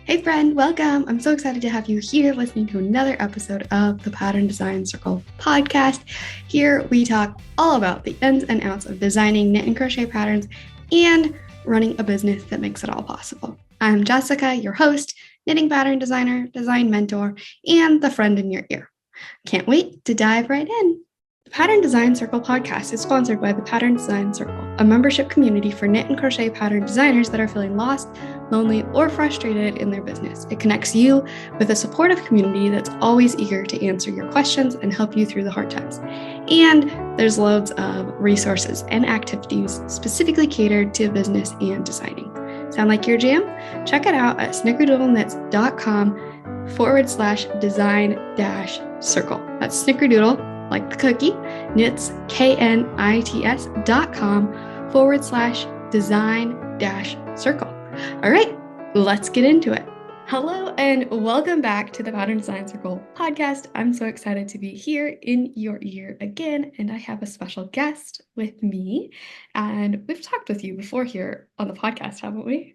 Hey friend, welcome. I'm so excited to have you here listening to another episode of the Pattern Design Circle podcast. Here we talk all about the ins and outs of designing knit and crochet patterns and running a business that makes it all possible. I'm Jessica, your host, knitting pattern designer, design mentor, and the friend in your ear. Can't wait to dive right in. The Pattern Design Circle podcast is sponsored by the Pattern Design Circle, a membership community for knit and crochet pattern designers that are feeling lost, lonely, or frustrated in their business. It connects you with a supportive community that's always eager to answer your questions and help you through the hard times. And there's loads of resources and activities specifically catered to business and designing. Sound like your jam? Check it out at snickerdoodleknits.com/design-circle. That's snickerdoodle, like the cookie, knits, knits.com/design-circle. All right, let's get into it. Hello and welcome back to the Pattern Design Circle podcast. I'm so excited to be here in your ear again, and I have a special guest with me. And we've talked with you before here on the podcast, haven't we?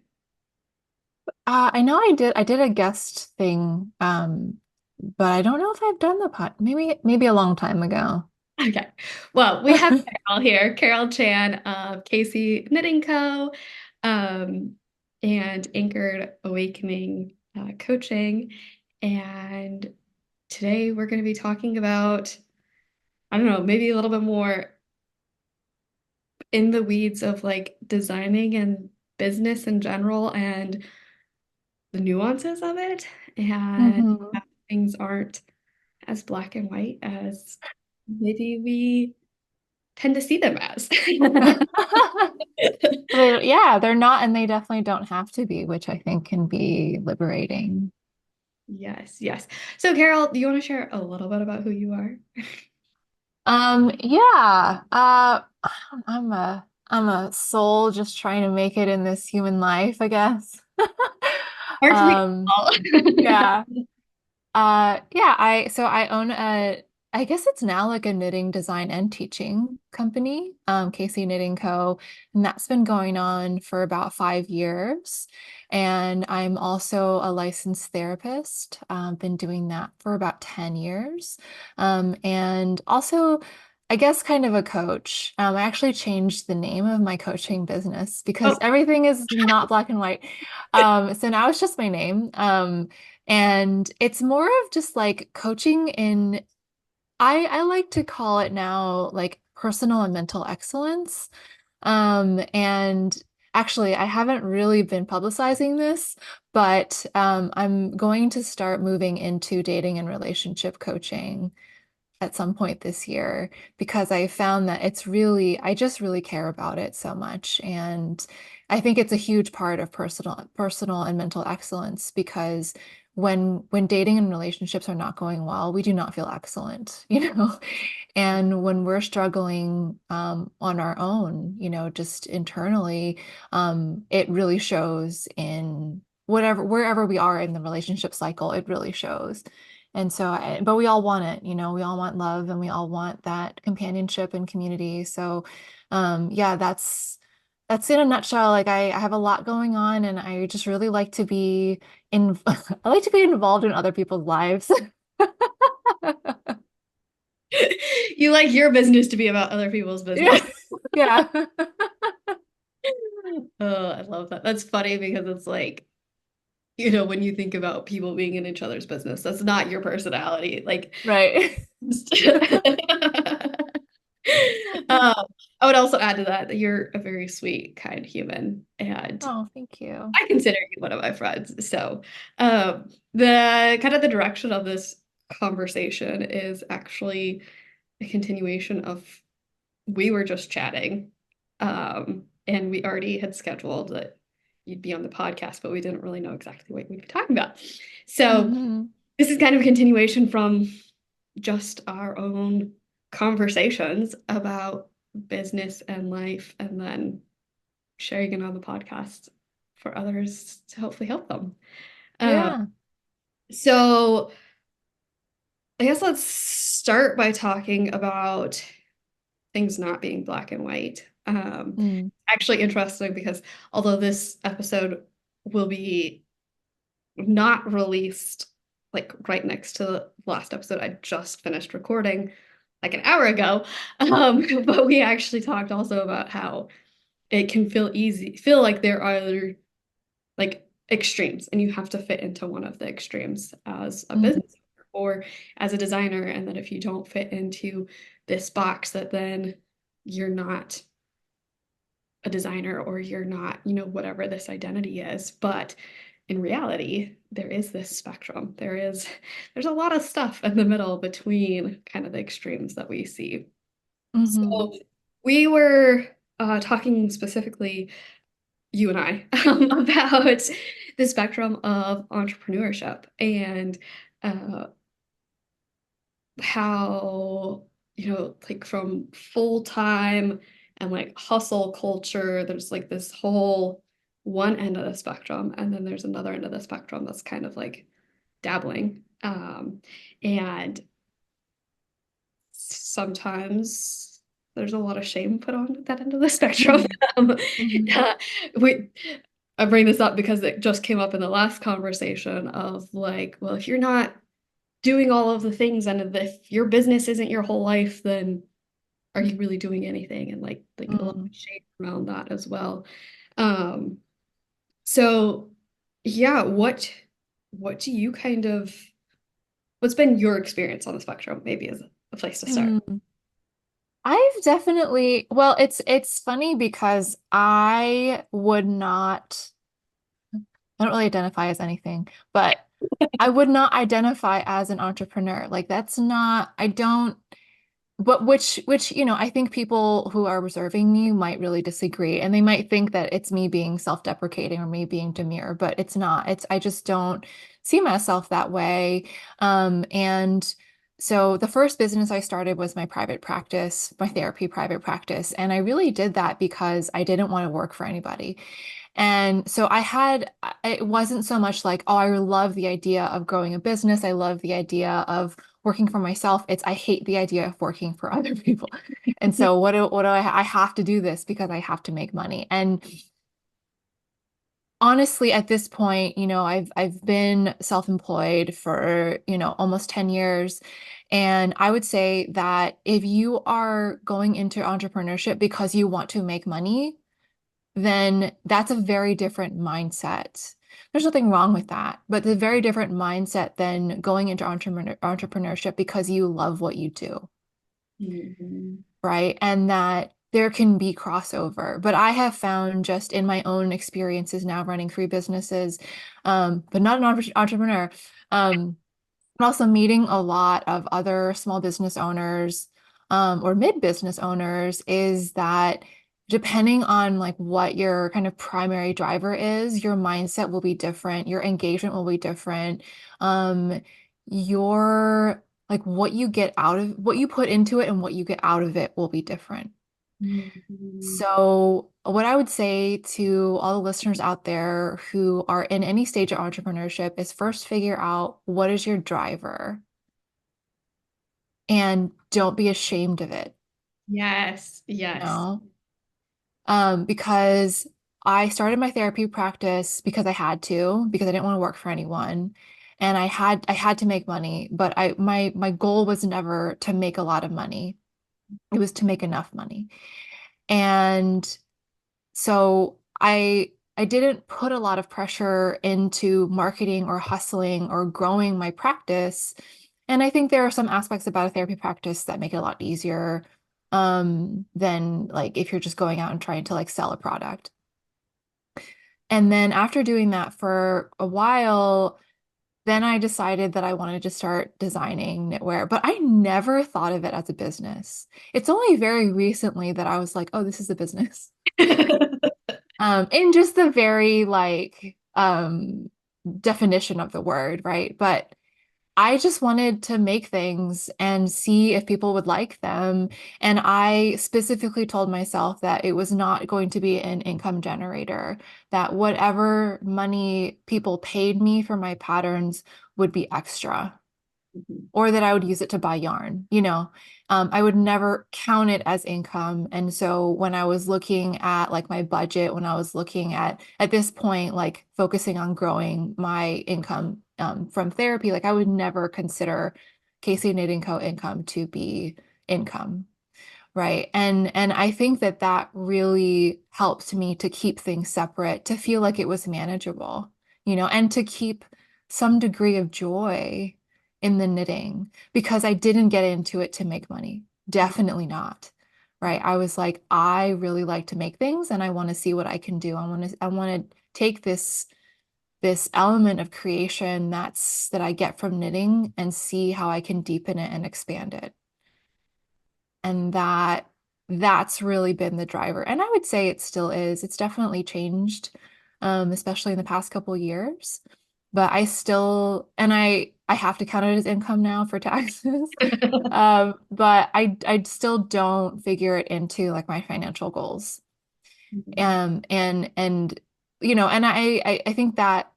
I know I did a guest thing, but I don't know if I've done the pod. Maybe a long time ago. Okay. Well, we have Karel here, Karel Chan of Casey Knitting Co. Um, and Anchored Awakening Coaching. And today we're going to be talking about, I don't know, maybe a little bit more in the weeds of like designing and business in general and the nuances of it. And hmm how things aren't as black and white as maybe we tend to see them as. Yeah, they're not, and they definitely don't have to be, which I think can be liberating. Yes, yes. So, Carol, do you want to share a little bit about who you are? Yeah. I'm a soul just trying to make it in this human life, I guess. Aren't we Um, all? yeah. Yeah, I own I guess it's now like a knitting design and teaching company, Casey Knitting Co. And that's been going on for about 5 years. And I'm also a licensed therapist. Been doing that for about 10 years. And also, I guess kind of a coach. I actually changed the name of my coaching business because Oh, everything is not black and white. So now it's just my name. And it's more of just like coaching in, I like to call it now like personal and mental excellence. And actually, I haven't really been publicizing this, but I'm going to start moving into dating and relationship coaching at some point this year because I found that I just really care about it so much. And I think it's a huge part of personal and mental excellence because when dating and relationships are not going well, we do not feel excellent, you know? And when we're struggling on our own, just internally, it really shows in wherever we are in the relationship cycle, it really shows. And so, but we all want it, we all want love and we all want that companionship and community. So, yeah, that's in a nutshell. Like I have a lot going on and I just really like to be I like to be involved in other people's lives. you like your business to be about other people's Yeah. business. Yeah. Oh, I love that. That's funny because it's like, when you think about people being in each other's business, that's not your personality. Like, Right. I would also add to that you're a very sweet, kind human, and Oh, thank you. I consider you one of my friends. So, the kind of the direction of this conversation is actually a continuation of we were just chatting, and we already had scheduled that you'd be on the podcast, but we didn't really know exactly what we'd be talking about. So, hmm this is kind of a continuation from just our own conversations about business and life, and then sharing it on the podcast for others to hopefully help them. Uh, Yeah. so I guess let's start by talking about things not being black and white. Mm. Actually interesting because although this episode will be not released like right next to the last episode I just finished recording like an hour ago. But we actually talked also about how it can feel like there are like extremes, and you have to fit into one of the extremes as a Mm, business owner or as a designer. And that if you don't fit into this box, that then you're not a designer or you're not, whatever this identity is. But in reality, there is this spectrum. There's a lot of stuff in the middle between kind of the extremes that we see. mhm, So we were talking specifically, you and I, about the spectrum of entrepreneurship and uh, how, like from full time and like hustle culture, there's like this whole one end of the spectrum, and then there's another end of the spectrum that's kind of like dabbling. And sometimes there's a lot of shame put on that end of the spectrum. mhm, Um, mhm, uh, we, I bring this up because it just came up in the last conversation of like, well, if you're not doing all of the things and if your business isn't your whole life, then are you really doing anything? And like a lot of mm. shame around that as well. Um, so yeah, what do you kind of what's been your experience on the spectrum, maybe as a place to start? Mm. I've definitely, well, it's funny because I don't really identify as anything, but I would not identify as an entrepreneur. Like that's not, I don't, but which, I think people who are observing me might really disagree and they might think that it's me being self-deprecating or me being demure, but it's not. I just don't see myself that way. And so the first business I started was my private practice, my therapy private practice. And I really did that because I didn't want to work for anybody. And so it wasn't so much like, oh, I love the idea of growing a business. I love the idea of working for myself. I hate the idea of working for other people. And so I have to do this because I have to make money. And honestly, at this point, I've been self-employed for, almost 10 years. And I would say that if you are going into entrepreneurship because you want to make money, then that's a very different mindset. There's nothing wrong with that, but it's a very different mindset than going into entrepreneurship because you love what you do, Mhm. right? And that there can be crossover. But I have found just in my own experiences now running three businesses, but not an entrepreneur, I'm also meeting a lot of other small business owners or mid-business owners is that depending on like what your kind of primary driver is, your mindset will be different, your engagement will be different. Um, your like what you put into it and what you get out of it will be different. Mhm. So, what I would say to all the listeners out there who are in any stage of entrepreneurship is first figure out what is your driver and don't be ashamed of it, Yes, you yes. know? Because I started my therapy practice because I had to, because I didn't want to work for anyone. And I had to make money, but my goal was never to make a lot of money. It was to make enough money. And so I didn't put a lot of pressure into marketing or hustling or growing my practice. And I think there are some aspects about a therapy practice that make it a lot easier than like if you're just going out and trying to like sell a product. And then after doing that for a while, then I decided that I wanted to start designing knitwear, but I never thought of it as a business. It's only very recently that I was like, oh, this is a business. In just the very like definition of the word, right? But I just wanted to make things and see if people would like them. And I specifically told myself that it was not going to be an income generator, that whatever money people paid me for my patterns would be extra. Mhm. or that I would use it to buy yarn, you know. I would never count it as income. And so when I was looking at like my budget, when I was looking at this point, like focusing on growing my income from therapy, like I would never consider Casey Knitting Co. income to be income. Right. And I think that that really helped me to keep things separate, to feel like it was manageable, you know, and to keep some degree of joy in the knitting because I didn't get into it to make money. Definitely not. Right. I was like, I really like to make things and I want to see what I can do. I want to take this element of creation that I get from knitting and see how I can deepen it and expand it. And that's really been the driver. And I would say it still is. It's definitely changed, especially in the past couple years. But I still, and I have to count it as income now for taxes. But I still don't figure it into like my financial goals. And you know, and I think that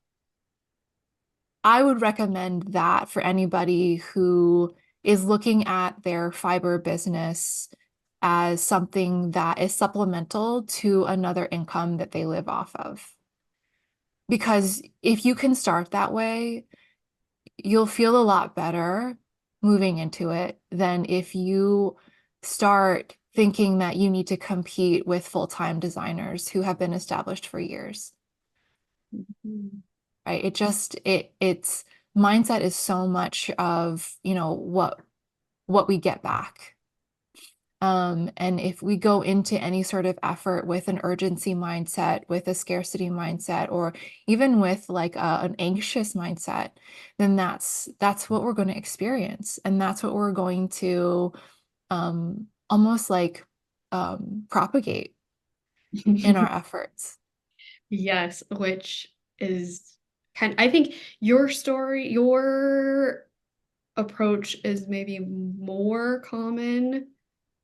I would recommend that for anybody who is looking at their fiber business as something that is supplemental to another income that they live off of. Because if you can start that way, you'll feel a lot better moving into it than if you start thinking that you need to compete with full-time designers who have been established for years. Mhm. Right? It's mindset is so much of, you know, what we get back. And if we go into any sort of effort with an urgency mindset, with a scarcity mindset, or even with like an anxious mindset, then that's what we're going to experience, and that's what we're going to almost like propagate in our efforts. Yes, which is I think your story, your approach is maybe more common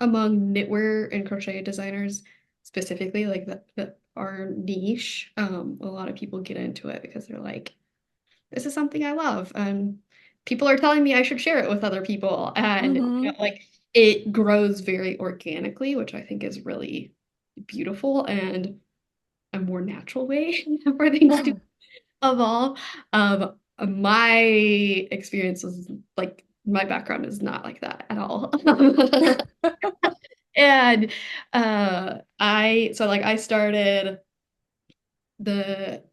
among knitwear and crochet designers specifically, like that are niche. A lot of people get into it because they're like, this is something I love, and people are telling me I should share it with other people, and Hmm. like it grows very organically, which I think is really beautiful and a more natural way for things to evolve. My experience was like my background is not like that at all. And I started the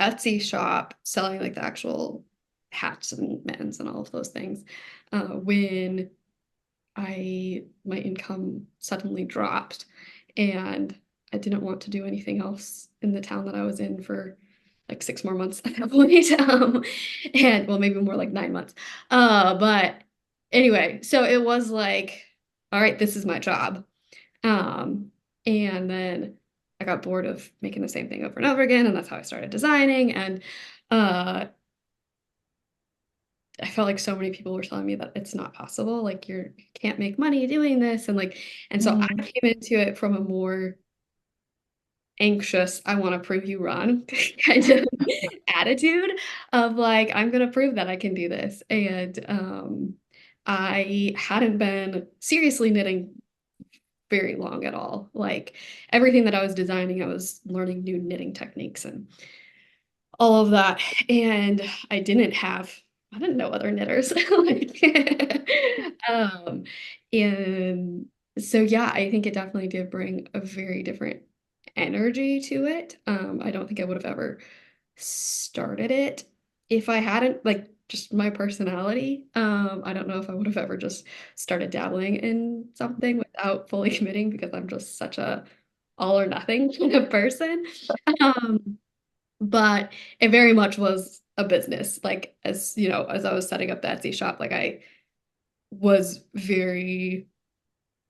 Etsy shop selling like the actual hats and mittens and all of those things when I my income suddenly dropped and I didn't want to do anything else in the town that I was in for like 6 more months at that point. And well, maybe more like 9 months. But anyway, so it was like, all right, this is my job. Um, and then I got bored of making the same thing over and over again, and that's how I started designing. And uh I felt like so many people were telling me that it's not possible, like you can't make money doing this, and like, and so I Mm. came into it from a more anxious, I want to prove you wrong kind of attitude of like, I'm gonna prove that I can do this. And I hadn't been seriously knitting very long at all. Like everything that I was designing, I was learning new knitting techniques and all of that. And I didn't know other knitters. Like, um, and so yeah, I think it definitely did bring a very different energy to it. I don't think I would have ever started it if I hadn't, like, just my personality. I don't know if I would have ever just started dabbling in something without fully committing because I'm just such a all or nothing kind of person. Um, but it very much was a business. Like as you know, as I was setting up the Etsy shop, like I was very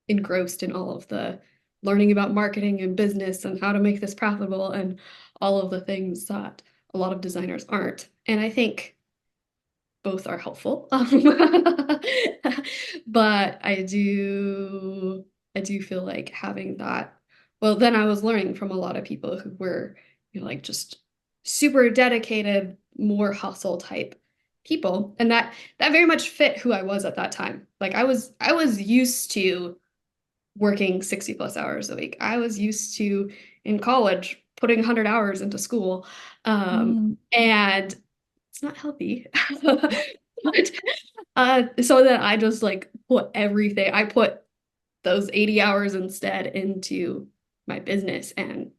engrossed in all of the learning about marketing and business and how to make this profitable and all of the things that a lot of designers aren't. And I think both are helpful. But I do feel like having that, well, then I was learning from a lot of people who were, like just super dedicated, more hustle type people, and that very much fit who I was at that time. Like I was used to working 60 plus hours a week. I was used to in college putting 100 hours into school. Mm. And it's not healthy. But so then I just like put everything, I put those 80 hours instead into my business and,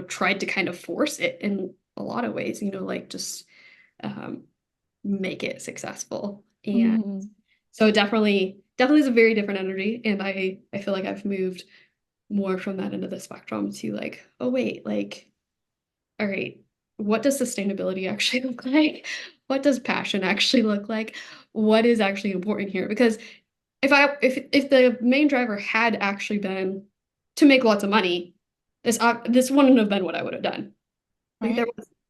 tried to kind of force it in a lot of ways, like just um, make it successful. And Mm. so definitely is a very different energy. And I feel like I've moved more from that end of the spectrum to like, oh wait, like, all right, what does sustainability actually look like? What does passion actually look like? What is actually important here? Because if the main driver had actually been to make lots of money, this wouldn't have been what I would have done. Like Right.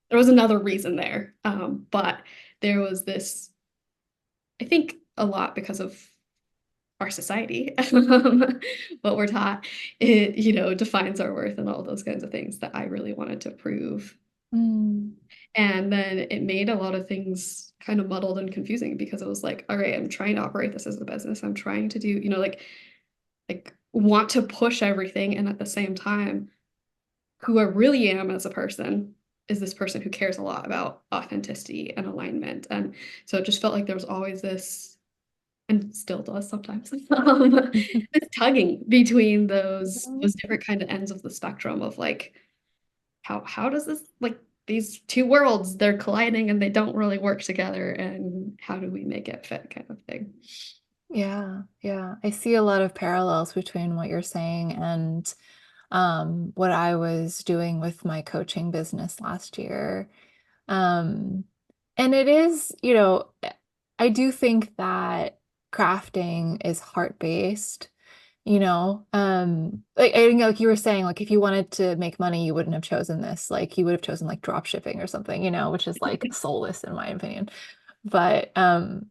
there was another reason there. But there was this, I think a lot because of our society, what we're taught, it, defines our worth and all those kinds of things that I really wanted to prove. Mm. And then it made a lot of things kind of muddled and confusing because it was like, all right, I'm trying to operate this as a business. I'm trying to do, like want to push everything. And at the same time, who I really am as a person is this person who cares a lot about authenticity and alignment. And so it just felt like there was always this, and still does sometimes, this tugging between those different kind of ends of the spectrum of like, how does this like these two worlds, they're colliding and they don't really work together, and how do we make it fit kind of thing. Yeah, yeah. I see a lot of parallels between what you're saying and what I was doing with my coaching business last year. Um, and it is, I do think that crafting is heart-based, like I think like you were saying, like if you wanted to make money, you wouldn't have chosen this. Like you would have chosen like drop shipping or something, which is like soulless in my opinion. But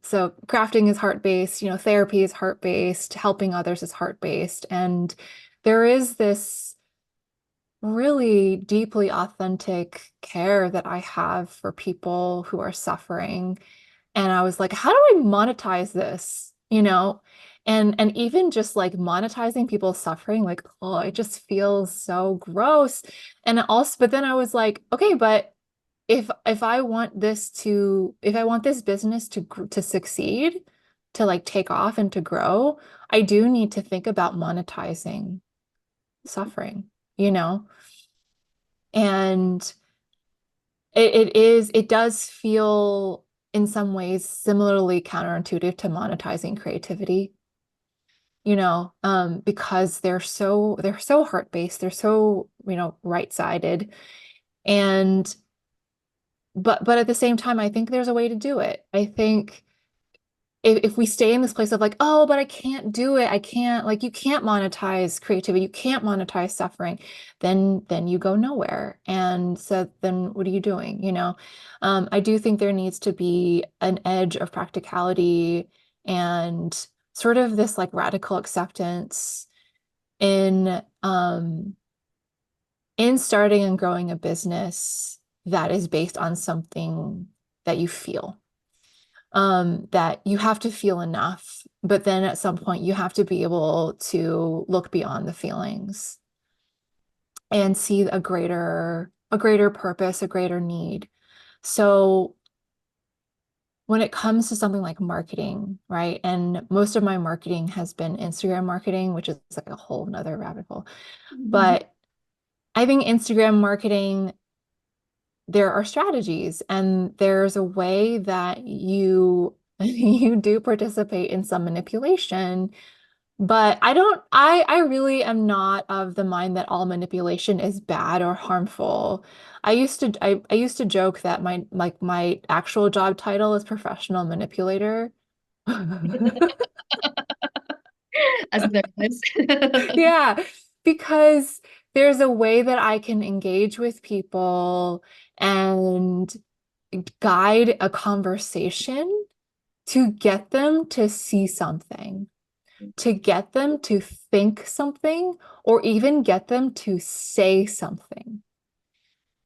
so crafting is heart-based, therapy is heart-based, helping others is heart-based. And there is this really deeply authentic care that I have for people who are suffering. And I was like, how do I monetize this? And even just like monetizing people's suffering, like, oh, it just feels so gross. And also, but then I was like, okay, but if I want this business to succeed, to like take off and to grow, I do need to think about monetizing suffering, you know? And it does feel in some ways similarly counterintuitive to monetizing creativity, because they're so heart-based, they're so, right-sided. And but at the same time, I think there's a way to do it. I think if we stay in this place of like, oh, but I can't do it. I can't, like, you can't monetize creativity. You can't monetize suffering. Then you go nowhere. And so then what are you doing? I do think there needs to be an edge of practicality and sort of this like radical acceptance in in starting and growing a business that is based on something that you feel, that you have to feel enough, but then at some point you have to be able to look beyond the feelings and see a greater purpose, a greater need. So when it comes to something like marketing, right? And most of my marketing has been Instagram marketing, which is like a whole nother rabbit hole. Mhm. But I think Instagram marketing, there are strategies and there's a way that you you do participate in some manipulation, but I really am not of the mind that all manipulation is bad or harmful. I used to joke that my actual job title is professional manipulator. As a therapist. Yeah, because there's a way that I can engage with people and guide a conversation to get them to see something, to get them to think something, or even get them to say something.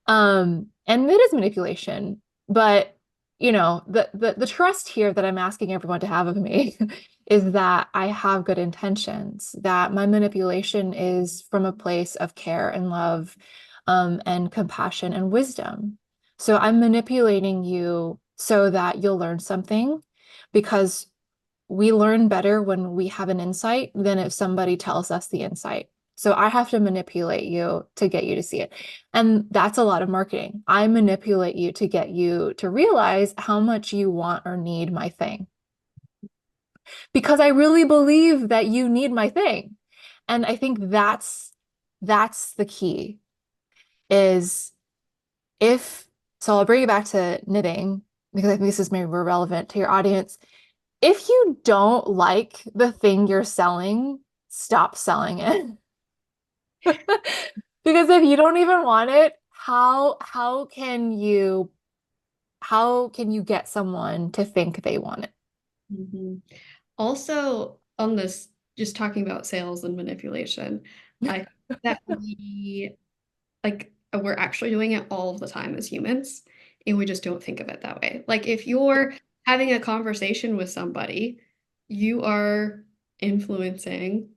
And it is manipulation, but the trust here that I'm asking everyone to have of me is that I have good intentions, that my manipulation is from a place of care and love, and compassion and wisdom. So I'm manipulating you so that you'll learn something, because we learn better when we have an insight than if somebody tells us the insight. So I have to manipulate you to get you to see it. And that's a lot of marketing. I manipulate you to get you to realize how much you want or need my thing, because I really believe that you need my thing. And I think that's the key is if so I'll bring it back to knitting because I think this is maybe more relevant to your audience. If you don't like the thing you're selling, stop selling it. Because if you don't even want it, how can you get someone to think they want it? Mhm. Also, on this, just talking about sales and manipulation, I think that we're actually doing it all of the time as humans, and we just don't think of it that way. Like if you're having a conversation with somebody, you are influencing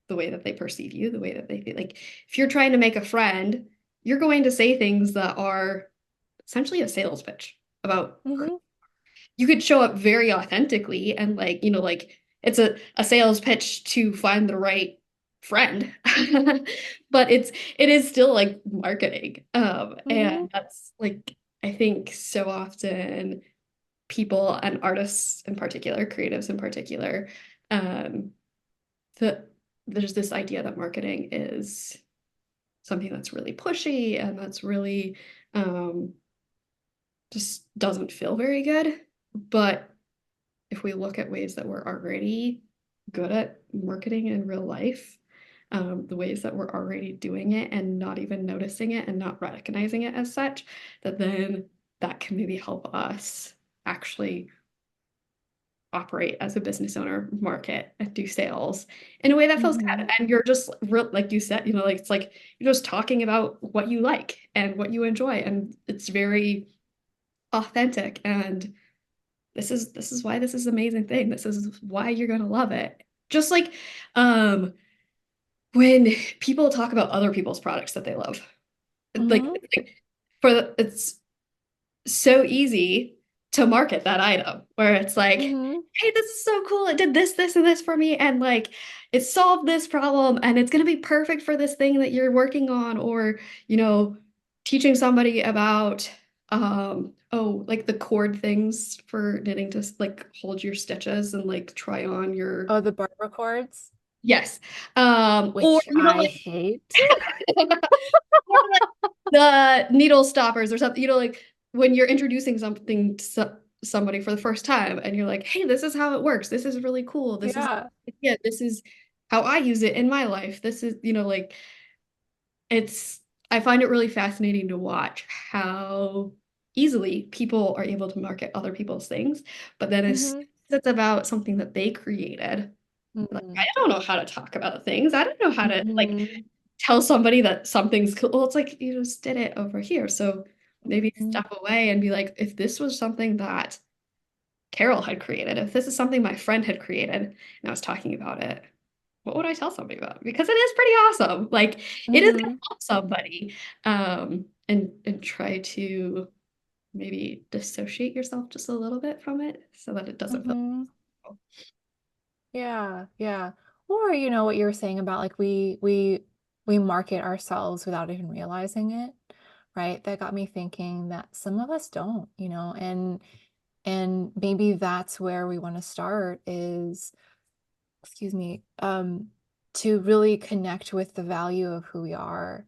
the way that they perceive you, the way that they feel. Like if you're trying to make a friend, you're going to say things that are essentially a sales pitch about Hmm. you could show up very authentically and like it's a sales pitch to find the right friend. But it is still like marketing. Hmm. And that's like I think so often people and artists in particular, creatives in particular, um, that there's this idea that marketing is something that's really pushy and that's really um, just doesn't feel very good. But if we look at ways that we're already good at marketing in real life, the ways that we're already doing it and not even noticing it and not recognizing it as such, that then that can maybe help us actually operate as a business owner, market and do sales in a way that feels Hmm. good. And you're just real, like you said, like it's like you're just talking about what you like and what you enjoy. And it's very authentic. And this is why this is an amazing thing. This is why you're gonna love it. Just like um when people talk about other people's products that they love. Like, Hmm. it's so easy to market that item where it's like, Hmm. hey, this is so cool. It did this, this, and this for me. And like it solved this problem and it's gonna be perfect for this thing that you're working on, or, teaching somebody about like the cord things for knitting to like hold your stitches and like try on your Oh, the barber cords, yes. Or which I hate. or like the needle stoppers or something, like when you're introducing something to somebody for the first time and you're like, hey, this is how it works. This is really cool. This is, Yeah. yeah, this is how I use it in my life. This is, like it's, I find it really fascinating to watch how easily people are able to market other people's things. But then as Hmm. it's about something that they created, like, I Hmm. don't know how to talk about things. I don't know how to like Hmm. tell somebody that something's cool. Well, it's like you just did it over here. So maybe Hmm. step away and be like, if this was something that Carol had created, if this is something my friend had created and I was talking about it, what would I tell somebody about? Because it is pretty awesome. Like it is gonna Hmm. help somebody. And try to maybe dissociate yourself just a little bit from it so that it doesn't feel Hmm. Yeah, yeah. Or what you were saying about like we market ourselves without even realizing it, right? That got me thinking that some of us don't, and maybe that's where we want to start is, excuse me, to really connect with the value of who we are,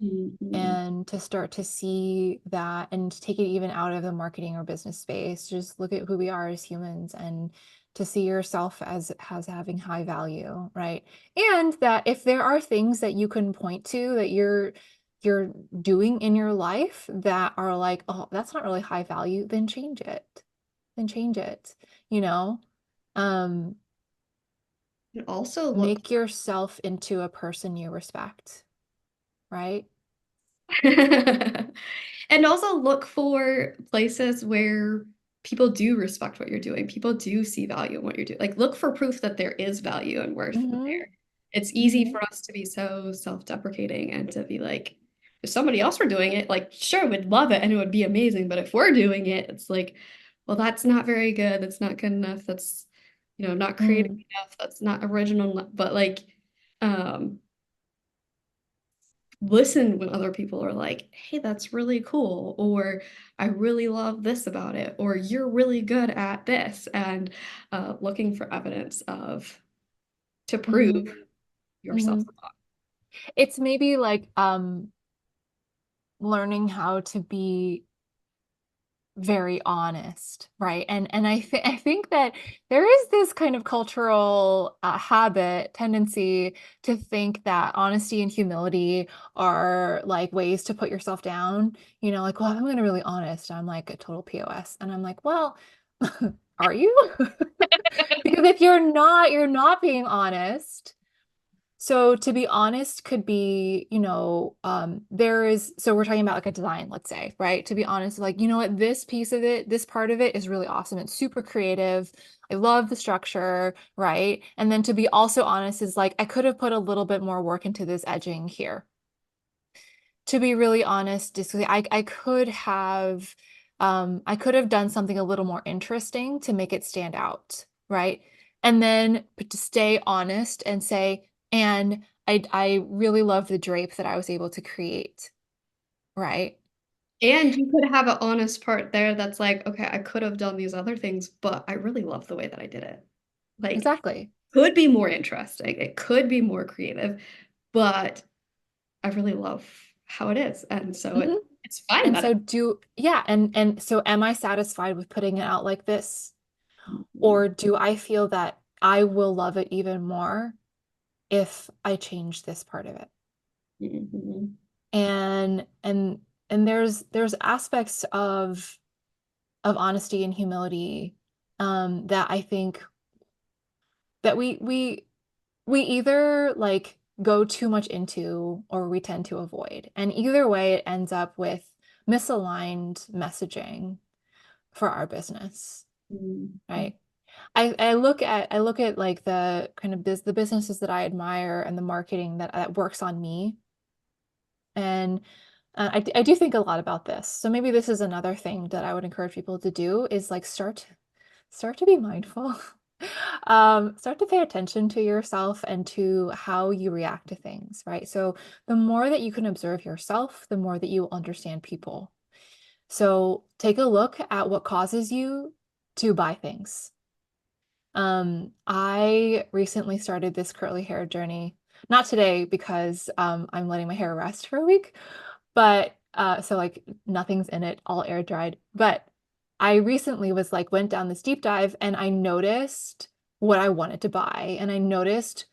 Mhm. and to start to see that and to take it even out of the marketing or business space. Just look at who we are as humans and to see yourself as having high value, right? And that if there are things that you can point to that you're doing in your life that are like, oh, that's not really high value, then change it. Then change it, you know? Um, And also look. Make yourself into a person you respect, right? And also look for places where people do respect what you're doing. People do see value in what you're doing. Like look for proof that there is value and worth Hmm. there. It's easy Hmm. for us to be so self-deprecating and to be like, if somebody else were doing it, like sure, we'd love it and it would be amazing. But if we're doing it, it's like, well, that's not very good. That's not good enough. That's, not creative Mm. enough. That's not original enough. But like, um, listen when other people are like, hey, that's really cool, or I really love this about it, or you're really good at this, and looking for evidence of to prove Hmm. yourself. Hmm. It's maybe like learning how to be very honest, right? And I think that there is this kind of cultural habit tendency to think that honesty and humility are like ways to put yourself down. Like, well, if I'm going to really honest, I'm like a total POS, and I'm like, well, are you? Because if you're not being honest. So to be honest could be, so we're talking about like a design, let's say, right? To be honest, like, you know what, this piece of it, this part of it is really awesome. It's super creative. I love the structure, right? And then to be also honest is like, I could have put a little bit more work into this edging here. To be really honest, just I could have done something a little more interesting to make it stand out, right? And then but to stay honest and say, and I really love the drape that I was able to create, right? And you could have an honest part there that's like, okay, I could have done these other things, but I really love the way that I did it. Like, Exactly. could be more interesting, it could be more creative, but I really love how it is, and so Hmm. it's fine And that so yeah, and so am I satisfied with putting it out like this? it. Or do I feel that I will love it even more if I change this part of it? Mhm. And there's aspects of honesty and humility that I think that we either like go too much into or we tend to avoid. And either way, it ends up with misaligned messaging for our business, Mhm. right? I look at like the kind of the businesses that I admire and the marketing that works on me. And I do think a lot about this. So maybe this is another thing that I would encourage people to do is like start to be mindful. Start to pay attention to yourself and to how you react to things, right? So the more that you can observe yourself, the more that you will understand people. So take a look at what causes you to buy things. I recently started this curly hair journey. Not today because I'm letting my hair rest for a week, but so like nothing's in it, all air dried. But I recently was like went down this deep dive and I noticed what I wanted to buy and I noticed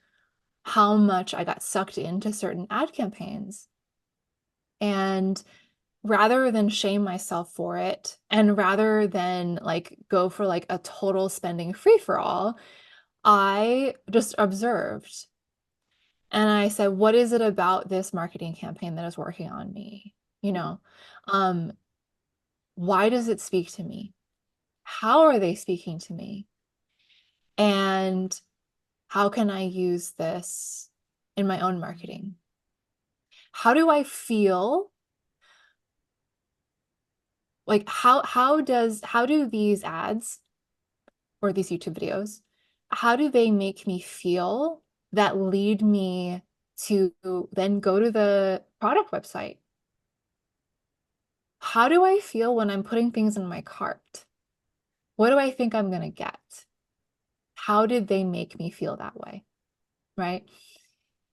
how much I got sucked into certain ad campaigns. And rather than shame myself for it and rather than like go for like a total spending free for all, I just observed and I said, what is it about this marketing campaign that is working on me? You know, um, why does it speak to me? How are they speaking to me? And how can I use this in my own marketing? How do I feel? Like how do these ads or these YouTube videos, how do they make me feel that lead me to then go to the product website? How do I feel when I'm putting things in my cart? What do I think I'm going to get? How did they make me feel that way? Right?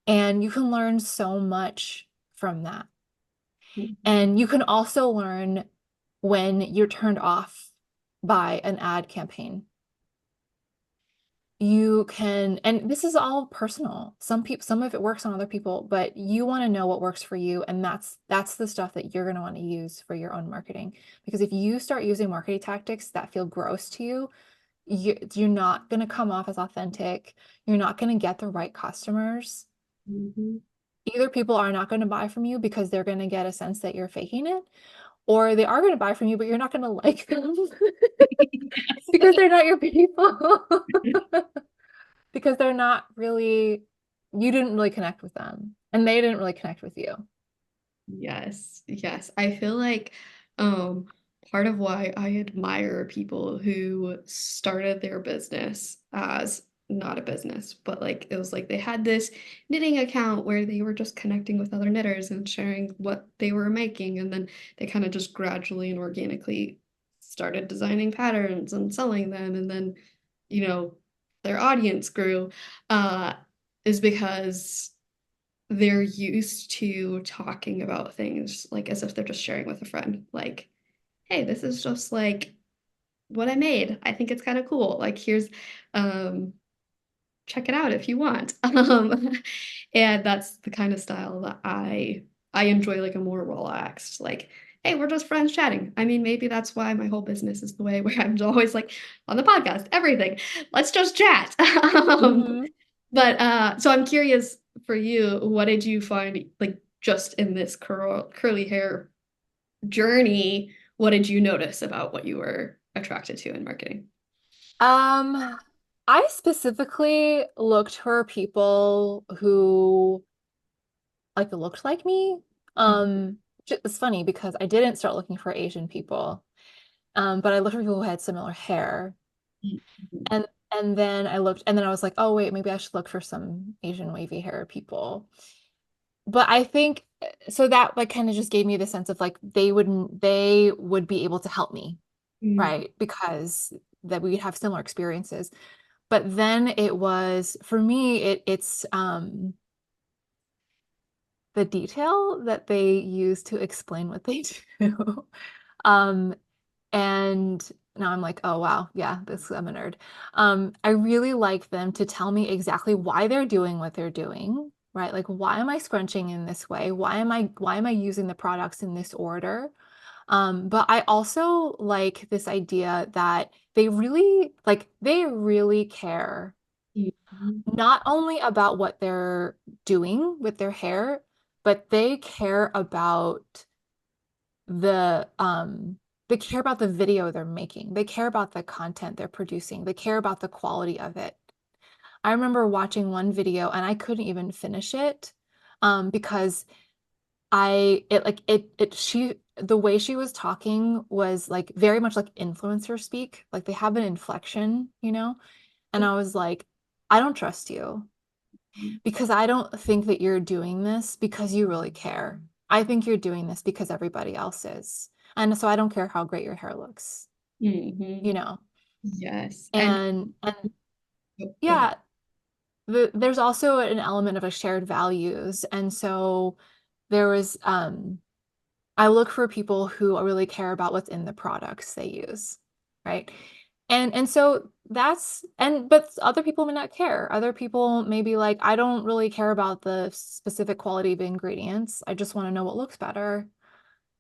And you can learn so much from that. Mhm. And you can also learn when you're turned off by an ad campaign. You can, and this is all personal. Some of it works on other people, but you want to know what works for you, and that's the stuff that you're going to want to use for your own marketing. Because if you start using marketing tactics that feel gross to you, you're not going to come off as authentic. You're not going to get the right customers. Mhm. Either people are not going to buy from you because they're going to get a sense that you're faking it, or they are going to buy from you, but you're not going to like them because they're not your people. Because they're not really, you didn't really connect with them and they didn't really connect with you. Yes, yes. I feel like um part of why I admire people who started their business as not a business, but like it was like they had this knitting account where they were just connecting with other knitters and sharing what they were making, and then they kind of just gradually and organically started designing patterns and selling them, and then you know their audience grew is because they're used to talking about things like as if they're just sharing with a friend. Like, hey, this is just like what I made. I think it's kind of cool. Like, here's um check it out if you want. And that's the kind of style that I enjoy, like a more relaxed, like, hey, we're just friends chatting. I mean, maybe that's why my whole business is the way where I'm always like on the podcast, everything. Let's just chat. Hmm. But so I'm curious for you, what did you find like just in this curly hair journey? What did you notice about what you were attracted to in marketing? Um, I specifically looked for people who like looked like me. It's funny because I didn't start looking for Asian people, but I looked for people who had similar hair. Mhm. And and then I looked, and then I was like, oh wait, maybe I should look for some Asian wavy hair people. But I think so that like kind of just gave me the sense of like they would be able to help me, Mhm. right? Because that we would have similar experiences. But then it was for me, it's the detail that they use to explain what they do. Um, and now I'm like, oh wow, yeah, this I'm a nerd. I really like them to tell me exactly why they're doing what they're doing, right? Like, why am I scrunching in this way? Why am I using the products in this order? But I also like this idea that they really care Mhm. not only about what they're doing with their hair, but the they care about the video they're making. They care about the content they're producing. They care about the quality of it. I remember watching one video and I couldn't even finish it because I it like it she the way she was talking was like very much like influencer speak. Like they have an inflection, you know? And I was like, I don't trust you because I don't think that you're doing this because you really care. I think you're doing this because everybody else is. And so I don't care how great your hair looks, you Mhm. know. Yes. And And go ahead. yeah, there's also an element of a shared values. And so there was I look for people who really care about what's in the products they use, right? And so but other people may not care. Other people may be like, I don't really care about the specific quality of ingredients. I just want to know what looks better.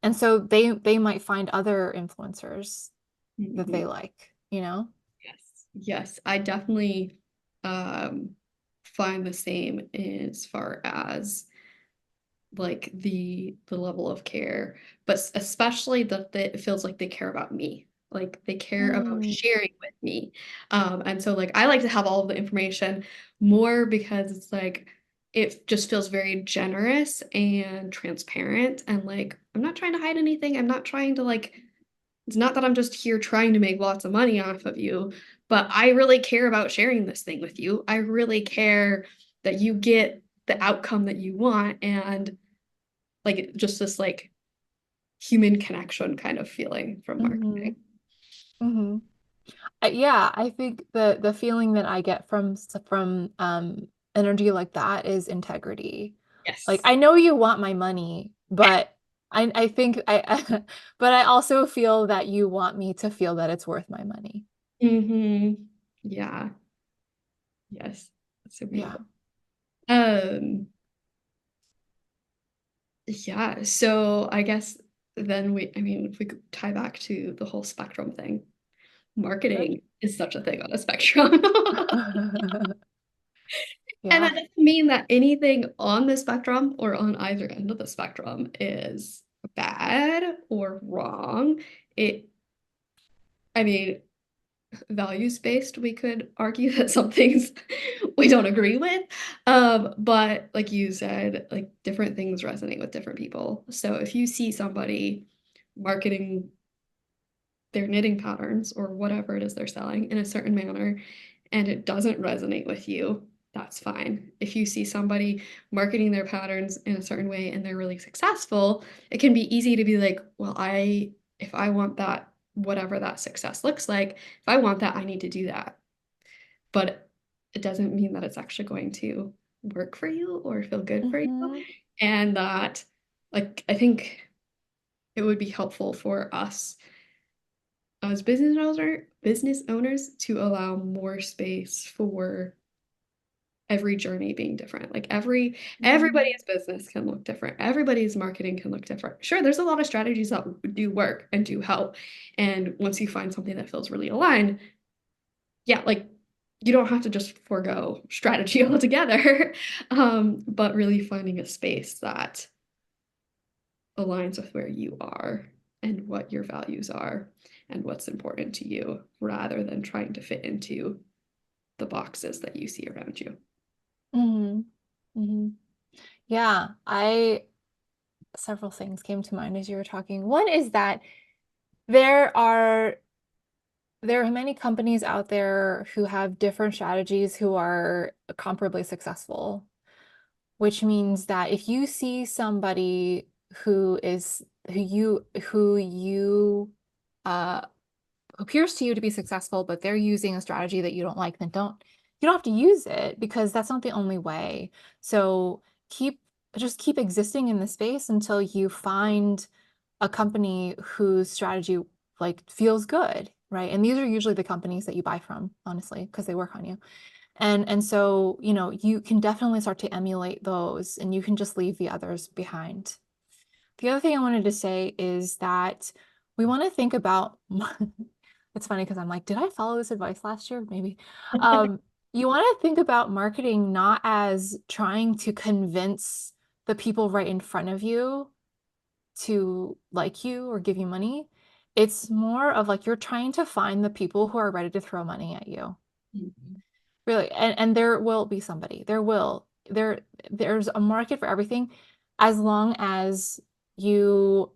And so they might find other influencers that Mhm. they like, you know? Yes. Yes. I definitely um find the same as far as like the level of care, but especially that it feels like they care about me. Like they care about Mm, sharing with me. And so like I like to have all of the information more because it's like it just feels very generous and transparent, and like I'm not trying to hide anything. I'm not trying to like it's not that I'm just here trying to make lots of money off of you, but I really care about sharing this thing with you. I really care that you get the outcome that you want, and like just this like human connection kind of feeling from hmm marketing. hmm Yeah, I think the feeling that I get from energy like that is integrity. Like Yes. I know you want my money, but I think but I also feel that you want me to feel that it's worth my money. Yeah. Yes. That's so Yeah. beautiful. Yeah. So I guess then I mean, if we could tie back to the whole spectrum thing, Sure. marketing is such a thing on a spectrum. And that Yeah. doesn't mean that anything on the spectrum or on either end of the spectrum is bad or wrong. It, I mean, values-based, we could argue that some things we don't agree with. But like you said, like different things resonate with different people. So if you see somebody marketing their knitting patterns or whatever it is they're selling in a certain manner and it doesn't resonate with you, that's fine. If you see somebody marketing their patterns in a certain way and they're really successful, it can be easy to be like, well, if I want that, whatever that success looks like, if I want that, I need to do that. But it doesn't mean that it's actually going to work for you or feel good for you. Mm-hmm. And that, like, I think it would be helpful for us as business owners to allow more space for every journey being different. Like Mm-hmm. everybody's business can look different. Everybody's marketing can look different. Sure, there's a lot of strategies that do work and do help. And once you find something that feels really aligned, yeah, like you don't have to just forego strategy altogether. But really finding a space that aligns with where you are and what your values are and what's important to you rather than trying to fit into the boxes that you see around you. Mm-hmm. Mm-hmm. Yeah, I several things came to mind as you were talking. One is that there are there are many companies out there who have different strategies who are comparably successful, which means that if you see somebody who you uh appears to you to be successful, but they're using a strategy that you don't like, then you don't have to use it because that's not the only way. So keep just keep existing in the space until you find a company whose strategy like feels good, right? And these are usually the companies that you buy from, honestly, because they work on you. And so, you can definitely start to emulate those and you can just leave the others behind. The other thing I wanted to say is that we want to think about it's funny because I'm like, did I follow this advice last year? Maybe. Um, you want to think about marketing not as trying to convince the people right in front of you to like you or give you money. It's more of like you're trying to find the people who are ready to throw money at you. Mhm. Really, and there will be somebody. There's a market for everything as long as you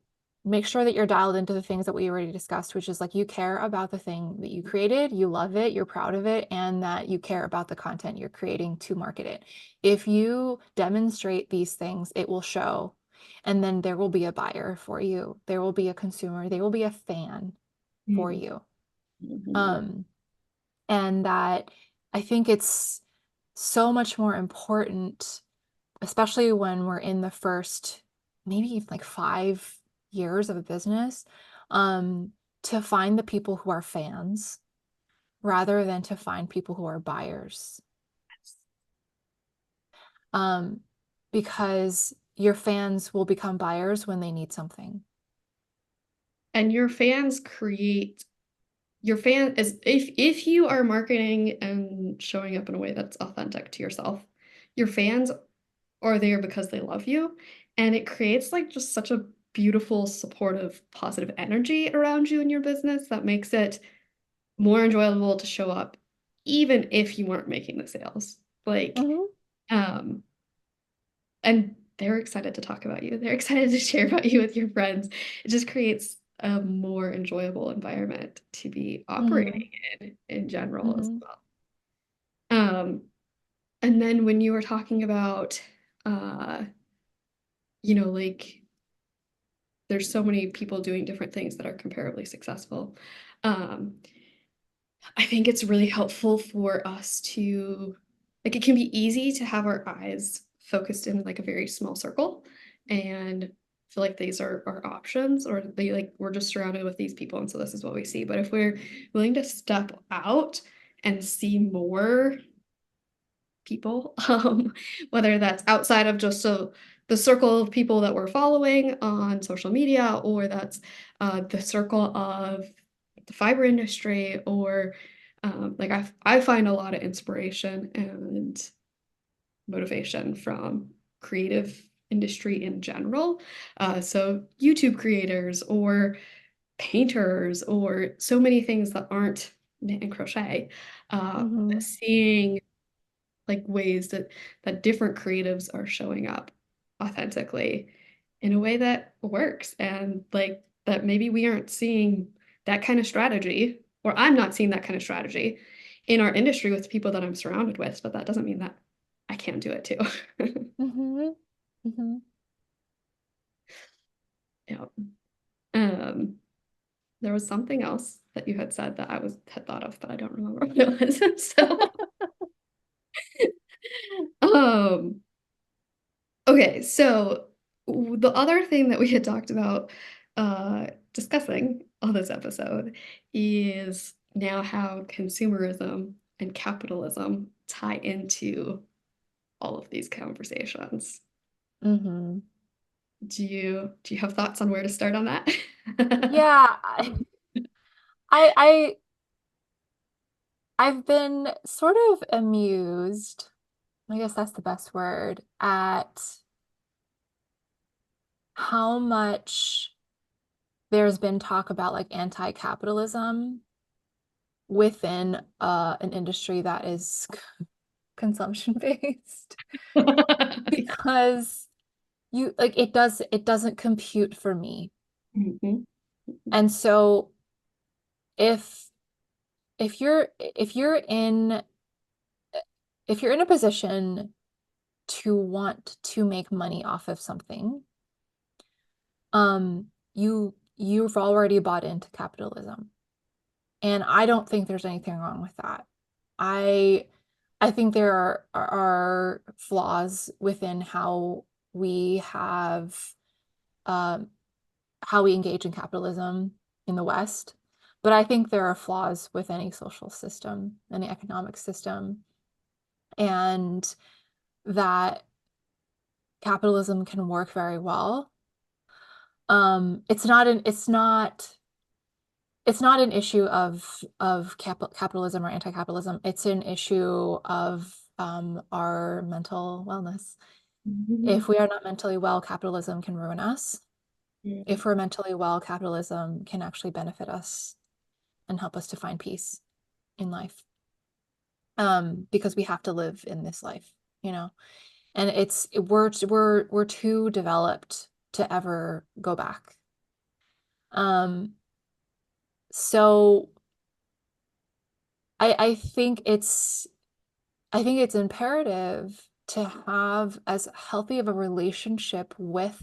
make sure that you're dialed into the things that we already discussed, which is like you care about the thing that you created, you love it, you're proud of it, and that you care about the content you're creating to market it. If you demonstrate these things, it will show, and then there will be a buyer for you. There will be a consumer, there will be a fan for Mhm. you. Mhm. Um, and that I think it's so much more important, especially when we're in the first maybe like 5 years of a business, um, to find the people who are fans rather than to find people who are buyers. Um, because your fans will become buyers when they need something. And your fan is if you are marketing and showing up in a way that's authentic to yourself, your fans are there because they love you. And it creates like just such a beautiful, supportive, positive energy around you in your business that makes it more enjoyable to show up, even if you weren't making the sales. Like, Mhm. um, and they're excited to talk about you. They're excited to share about you with your friends. It just creates a more enjoyable environment to be Mhm. operating in general as Mhm. well. Um, and then when you were talking about, uh, like there's so many people doing different things that are comparably successful. Um, I think it's really helpful for us to, like, it can be easy to have our eyes focused in like a very small circle and feel like these are our options or they like we're just surrounded with these people and so this is what we see. But if we're willing to step out and see more people, whether that's outside of just the circle of people that we're following on social media, or that's the circle of the fiber industry, or like I find a lot of inspiration and motivation from creative industry in general. So YouTube creators or painters or so many things that aren't knit and crochet, Mm-hmm. seeing like ways that different creatives are showing up authentically in a way that works and like that maybe we aren't seeing that kind of strategy or I'm not seeing that kind of strategy in our industry with people that I'm surrounded with, but that doesn't mean that I can't do it too. Mm-hmm. Mm-hmm. Yeah. Um, there was something else that you had said that had thought of, but I don't remember what it was. So, um, okay, so the other thing that we had talked about discussing on this episode is now how consumerism and capitalism tie into all of these conversations. Mm-hmm. Do you have thoughts on where to start on that? Yeah, I I've been sort of amused, I guess that's the best word, at how much there's been talk about like anti-capitalism within an industry that is consumption based because you like it doesn't compute for me. Mhm. And so if if you're in a position to want to make money off of something, you've already bought into capitalism. And I don't think there's anything wrong with that. I I think there are flaws within we have um, how we engage in capitalism in the West, but I think there are flaws with any social system, any economic system, and that capitalism can work very well. It's not an issue of capitalism or anti-capitalism. It's an issue of our mental wellness. If we are not mentally well, capitalism can ruin us. If we're mentally well, capitalism can actually benefit us and help us to find peace in life. Because we have to live in this life, you know. And we're too developed to ever go back. Um, so I think it's imperative to have as healthy of a relationship with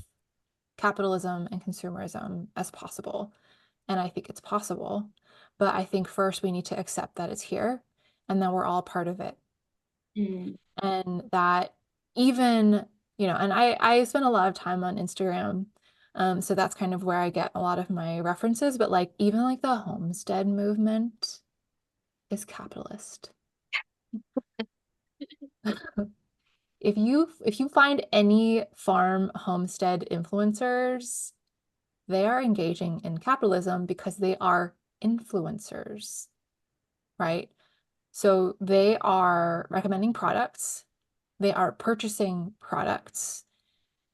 capitalism and consumerism as possible. And I think it's possible. But I think first we need to accept that it's here and that we're all part of it. Mm. And that even, and I spend a lot of time on Instagram. So that's kind of where I get a lot of my references. But like even like the homestead movement is capitalist. If you find any farm homestead influencers, they are engaging in capitalism because they are influencers, right? So they are recommending products, they are purchasing products.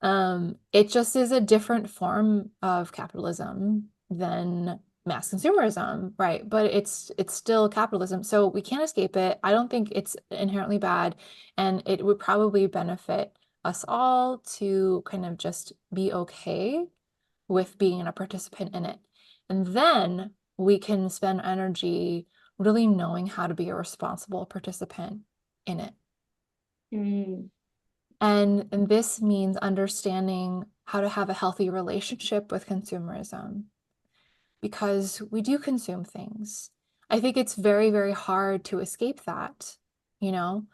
It just is a different form of capitalism than mass consumerism, right? But it's still capitalism, so we can't escape it. I don't think it's inherently bad, and it would probably benefit us all to kind of just be okay with being a participant in it. And then we can spend energy really knowing how to be a responsible participant in it. Mm. And this means understanding how to have a healthy relationship with consumerism because we do consume things. I think it's very, very hard to escape that, you know,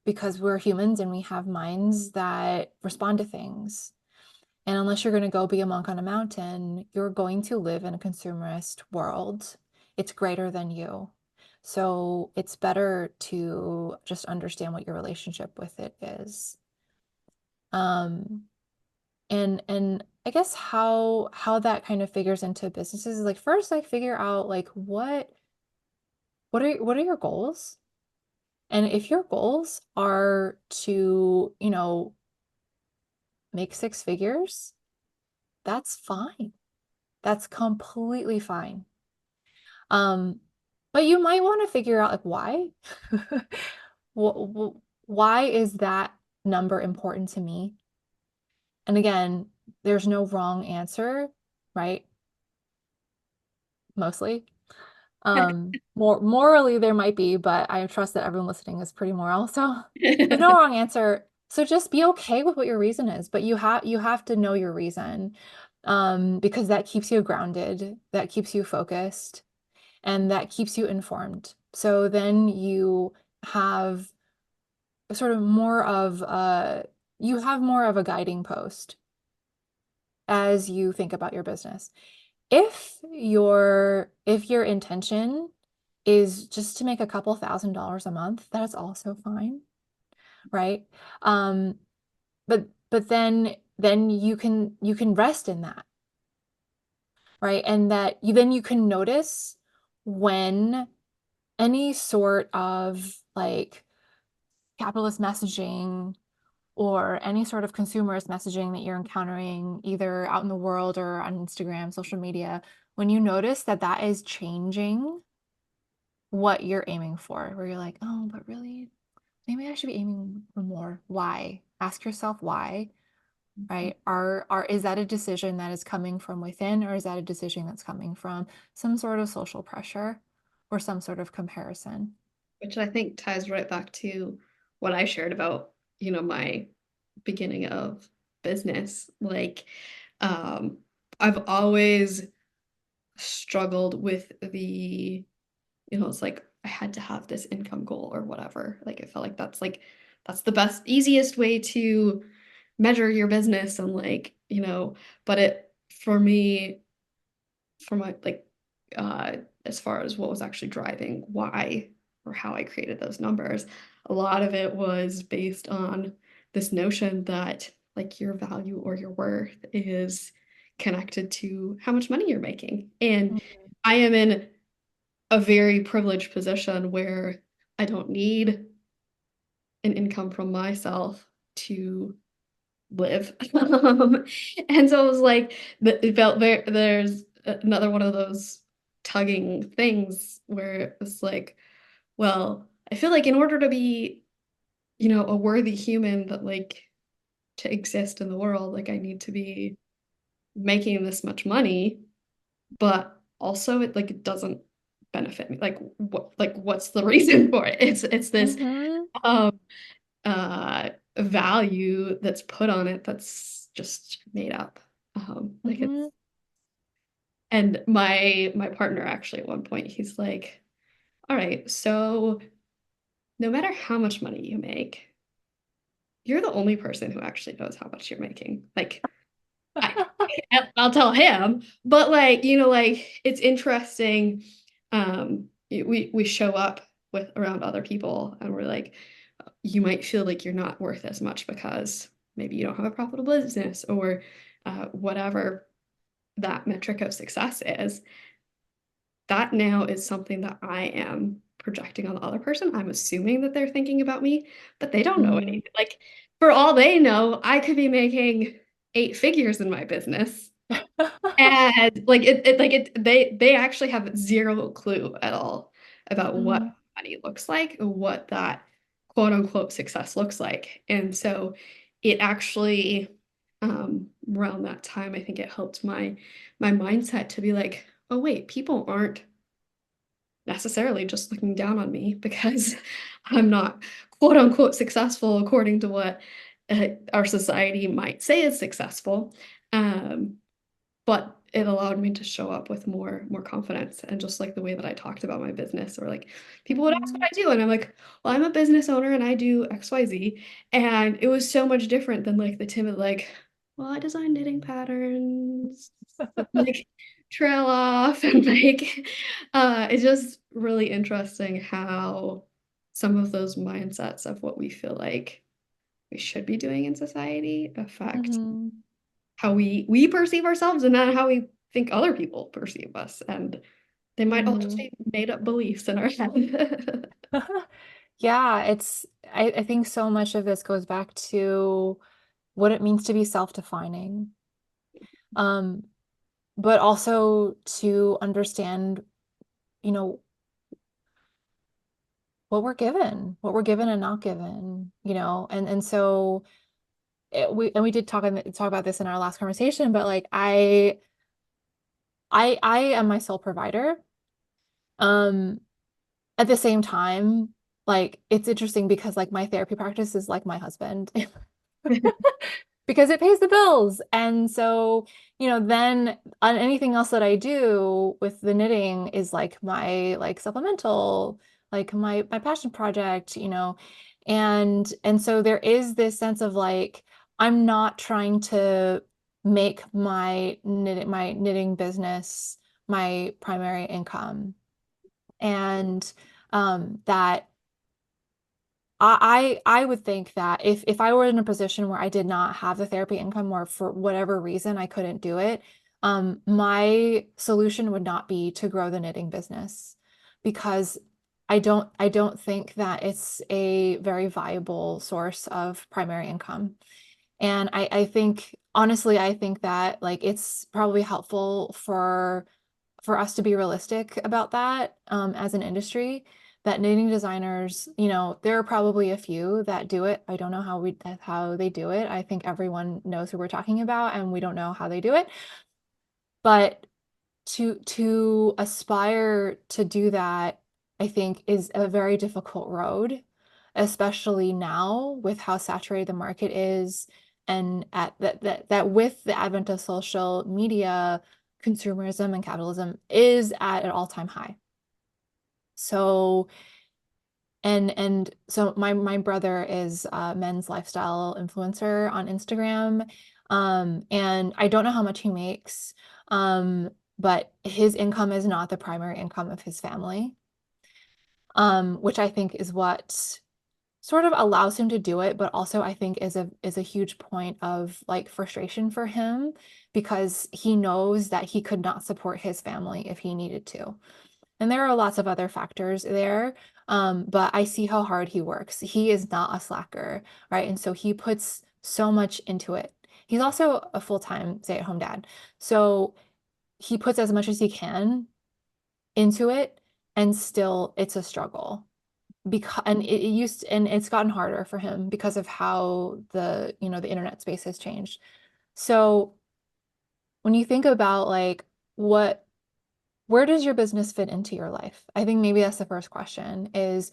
because we're humans and we have minds that respond to things. And unless you're going to go be a monk on a mountain, you're going to live in a consumerist world. It's greater than you. So it's better to just understand what your relationship with it is. Um, and I guess how that kind of figures into businesses is like first like figure out like what are your goals? And if your goals are to, make six figures, that's fine. That's completely fine. Um, but you might want to figure out like why. Why is that number important to me? And again, there's no wrong answer, right? Mostly. More morally there might be, but I trust that everyone listening is pretty moral. So there's no wrong answer. So just be okay with what your reason is, but you have to know your reason. Because that keeps you grounded, that keeps you focused, and that keeps you informed. So then have sort of more of you have more of a guiding post as you think about your business. If your intention is just to make a couple $1,000s a month, that's also fine, right? Um, but then you can rest in that, right? And that you can notice when any sort of like capitalist messaging or any sort of consumerist messaging that you're encountering either out in the world or on Instagram, social media, when you notice that that is changing what you're aiming for, where you're like, oh, but really, maybe I should be aiming for more. Why? Ask yourself why, right? Is that a decision that is coming from within, or is that a decision that's coming from some sort of social pressure or some sort of comparison? Which I think ties right back to what I shared about, my beginning of business. Like, um, I've always struggled with it's like I had to have this income goal or whatever. Like, I felt like that's the best, easiest way to measure your business and but for me, for my as far as what was actually driving why or how I created those numbers, a lot of it was based on this notion that like your value or your worth is connected to how much money you're making. And I am in a very privileged position where I don't need an income from myself to live. And so it was like it felt there's another one of those tugging things where it's like, well, I feel like in order to be, a worthy human that like to exist in the world, like I need to be making this much money, but also it doesn't benefit me. What's the reason for it? It's this Mm-hmm. um value that's put on it that's just made up. Like it's Mm-hmm. and my partner actually at one point he's like, all right, so no matter how much money you make, you're the only person who actually knows how much you're making. Like I I'll tell him, but like it's interesting. We show up with around other people and we're like, you might feel like you're not worth as much because maybe you don't have a profitable business or whatever that metric of success is. That now is something that I am projecting on the other person. I'm assuming that they're thinking about me, but they don't know Mm-hmm. anything. Like for all they know, I could be making 8 figures in my business. And they actually have zero clue at all about what Mm-hmm. money looks like, what that quote unquote success looks like. And so it actually around that time, I think it helped my mindset to be like, oh wait, people aren't necessarily just looking down on me because I'm not quote unquote successful according to what our society might say is successful. Um, but it allowed me to show up with more confidence and just like the way that I talked about my business or like people would ask what Mm-hmm. I do and I'm like, well, I'm a business owner and I do XYZ. And it was so much different than like the timid like, well, I design knitting patterns that like trail off and like it's just really interesting how some of those mindsets of what we feel like we should be doing in society affect Mm-hmm. how we perceive ourselves and not how we think other people perceive us. And they might all just Mm-hmm. be made up beliefs in our head. Yeah, I think so much of this goes back to what it means to be self-defining. Um, but also to understand, you know, what we're given and not given, and so we did talk about this in our last conversation, but like I am my sole provider. Um, at the same time, like it's interesting because like my therapy practice is like my husband. Because it pays the bills. And so, then on anything else that I do with the knitting is like my like supplemental, like my passion project, and so there is this sense of like I'm not trying to make my knitting business my primary income. And that I would think that if I were in a position where I did not have the therapy income or for whatever reason I couldn't do it, my solution would not be to grow the knitting business because I don't think that it's a very viable source of primary income. And I think honestly, I think that like it's probably helpful for us to be realistic about that as an industry, that knitting designers, there are probably a few that do it. I don't know how they do it. I think everyone knows who we're talking about, and we don't know how they do it. But to aspire to do that, I think is a very difficult road, especially now with how saturated the market is, and at that with the advent of social media, consumerism and capitalism is at an all-time high. So and so my brother is a men's lifestyle influencer on Instagram. And I don't know how much he makes, but his income is not the primary income of his family, which I think is what sort of allows him to do it, but also I think is a huge point of like frustration for him because he knows that he could not support his family if he needed to. And there are lots of other factors there. But I see how hard he works. He is not a slacker, right? And so he puts so much into it. He's also a full-time stay-at-home dad. So he puts as much as he can into it, and still it's a struggle. Because and it used and it's gotten harder for him because of how the internet space has changed. So when you think about like what where does your business fit into your life? I think maybe that's the first question is,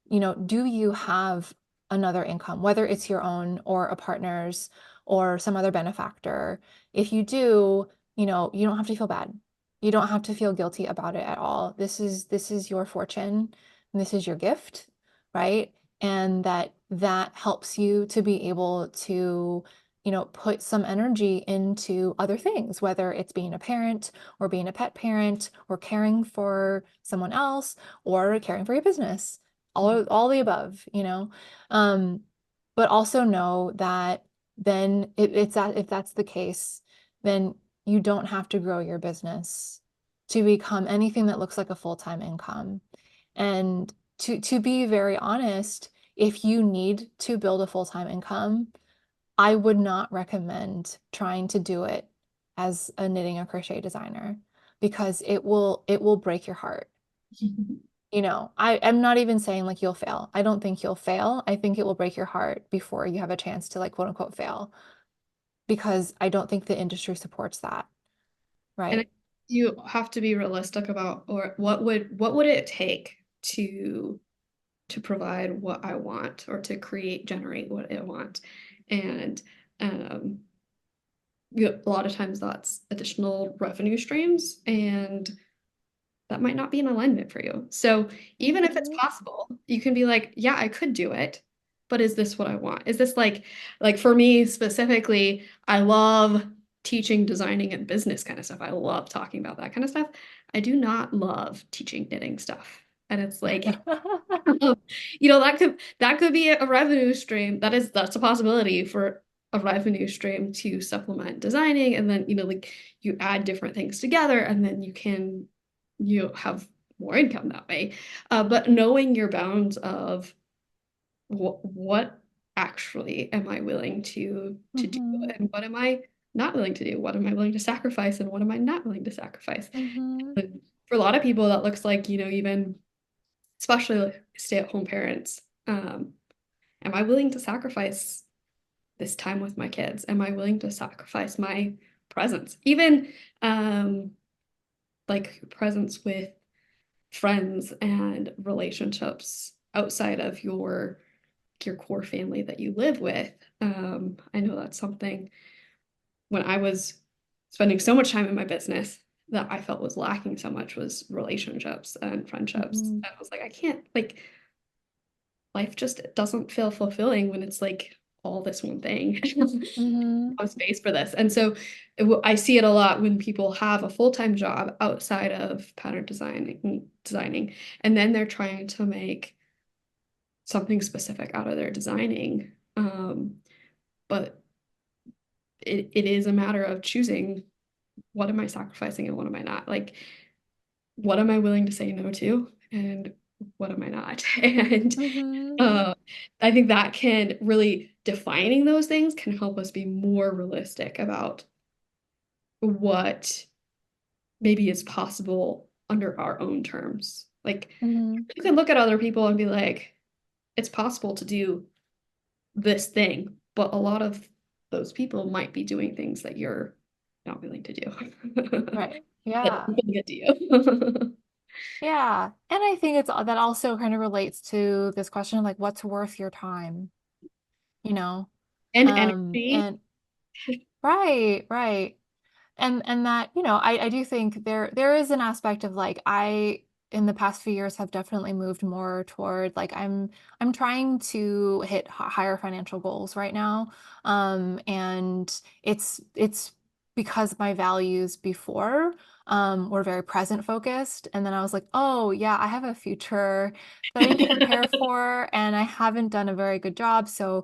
do you have another income, whether it's your own or a partner's or some other benefactor? If you do, you don't have to feel bad. You don't have to feel guilty about it at all. This is your fortune, and this is your gift, right? And that helps you to be able to, put some energy into other things, whether it's being a parent or being a pet parent or caring for someone else or caring for your business, all the above, Um, but also know that then it's that if that's the case, then you don't have to grow your business to become anything that looks like a full-time income. And to be very honest, if you need to build a full-time income, I would not recommend trying to do it as a knitting or crochet designer because it will break your heart. I'm not even saying like you'll fail. I don't think you'll fail. I think it will break your heart before you have a chance to like quote unquote fail because I don't think the industry supports that, And right? you have to be realistic about or what would it take to provide what I want or to generate what I want. And um, a lot of times that's additional revenue streams, and that might not be in alignment for you. So even if it's Mhm. possible, you can be like, yeah, I could do it, but is this what I want? Is this like for me specifically, I love teaching designing and business kind of stuff. I love talking about that kind of stuff. I do not love teaching knitting stuff. And it's like that could be a revenue stream. That's a possibility for a revenue stream to supplement designing, and then like you add different things together, and then you have more income that way. But knowing your bounds of what actually am I willing to do, Mm-hmm. and what am I not willing to do? What am I willing to sacrifice, and what am I not willing to sacrifice? Mm-hmm. And for a lot of people, that looks like, even especially like stay-at-home parents. Am I willing to sacrifice this time with my kids? Am I willing to sacrifice my presence? Even like presence with friends and relationships outside of your core family that you live with. I know that's something when I was spending so much time in my business that I felt was lacking so much was relationships and friendships. Mm-hmm. And I was like, I can't, like, life just doesn't feel fulfilling when it's like all this one thing. Mm-hmm. Have space for this. And so I see it a lot when people have a full-time job outside of pattern designing, and then they're trying to make something specific out of their designing. But it is a matter of choosing what am I sacrificing and what am I not? Like, what am I willing to say no to? And what am I not? And Mm-hmm. uh, I think that can really defining those things can help us be more realistic about what maybe is possible under our own terms. Like, Mm-hmm. you can look at other people and be like, it's possible to do this thing, but a lot of those people might be doing things that you're not willing to do. Right. That Yeah. will get to you. Yeah. And I think it's that also kind of relates to this question of like what's worth your time, you know? And energy. And right, right. And that, I do think there is an aspect of like I in the past few years have definitely moved more toward like I'm trying to hit higher financial goals right now. And it's because my values before were very present focused. And then I was like, oh yeah, I have a future that I need to prepare for, and I haven't done a very good job. So,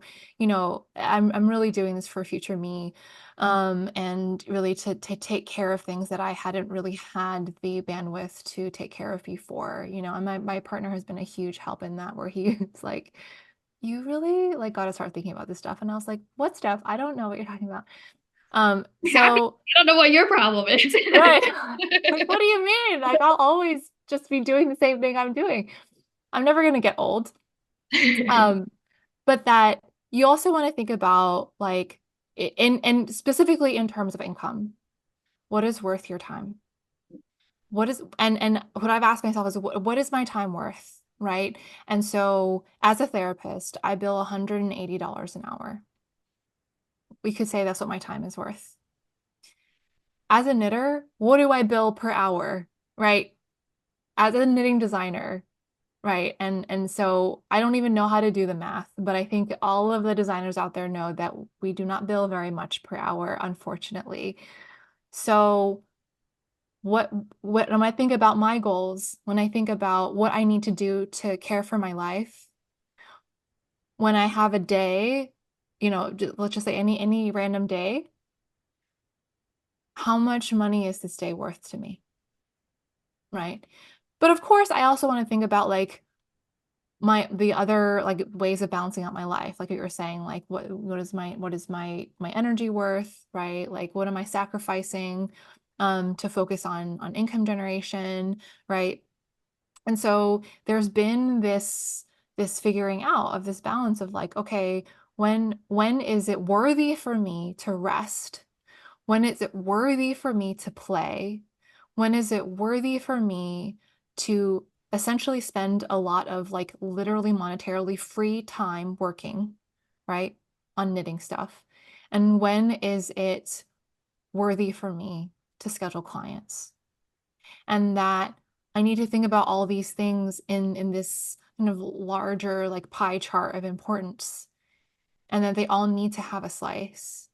I'm really doing this for future me, and really to take care of things that I hadn't really had the bandwidth to take care of before, and my partner has been a huge help in that, where he's like, you really like got to start thinking about this stuff. And I was like, what stuff? I don't know what you're talking about. Happy. So I don't know what your problem is. right. Like, what do you mean? Like, I'll always just be doing the same thing I'm doing. I'm never gonna get old. Um, but that you also want to think about like in specifically in terms of income. What is worth your time? What is and what I've asked myself is what is my time worth, right? And so as a therapist, I bill $180 an hour. We could say that's what my time is worth. As a knitter, what do I bill per hour, right? As a knitting designer, right? And so I don't even know how to do the math, but I think all of the designers out there know that we do not bill very much per hour, unfortunately. So what when I think about my goals, when I think about what I need to do to care for my life, when I have a day, let's just say any random day, how much money is this day worth to me, right? But of course, I also want to think about like the other like ways of balancing out my life, like what you were saying, like what is my energy worth, right? Like what am I sacrificing to focus on income generation, right? And so there's been this figuring out of this balance of like, okay, when is it worthy for me to rest? When is it worthy for me to play? When is it worthy for me to essentially spend a lot of like literally monetarily free time working, right, on knitting stuff? And when is it worthy for me to schedule clients? And that I need to think about all these things in this kind of larger like pie chart of importance, and that they all need to have a slice.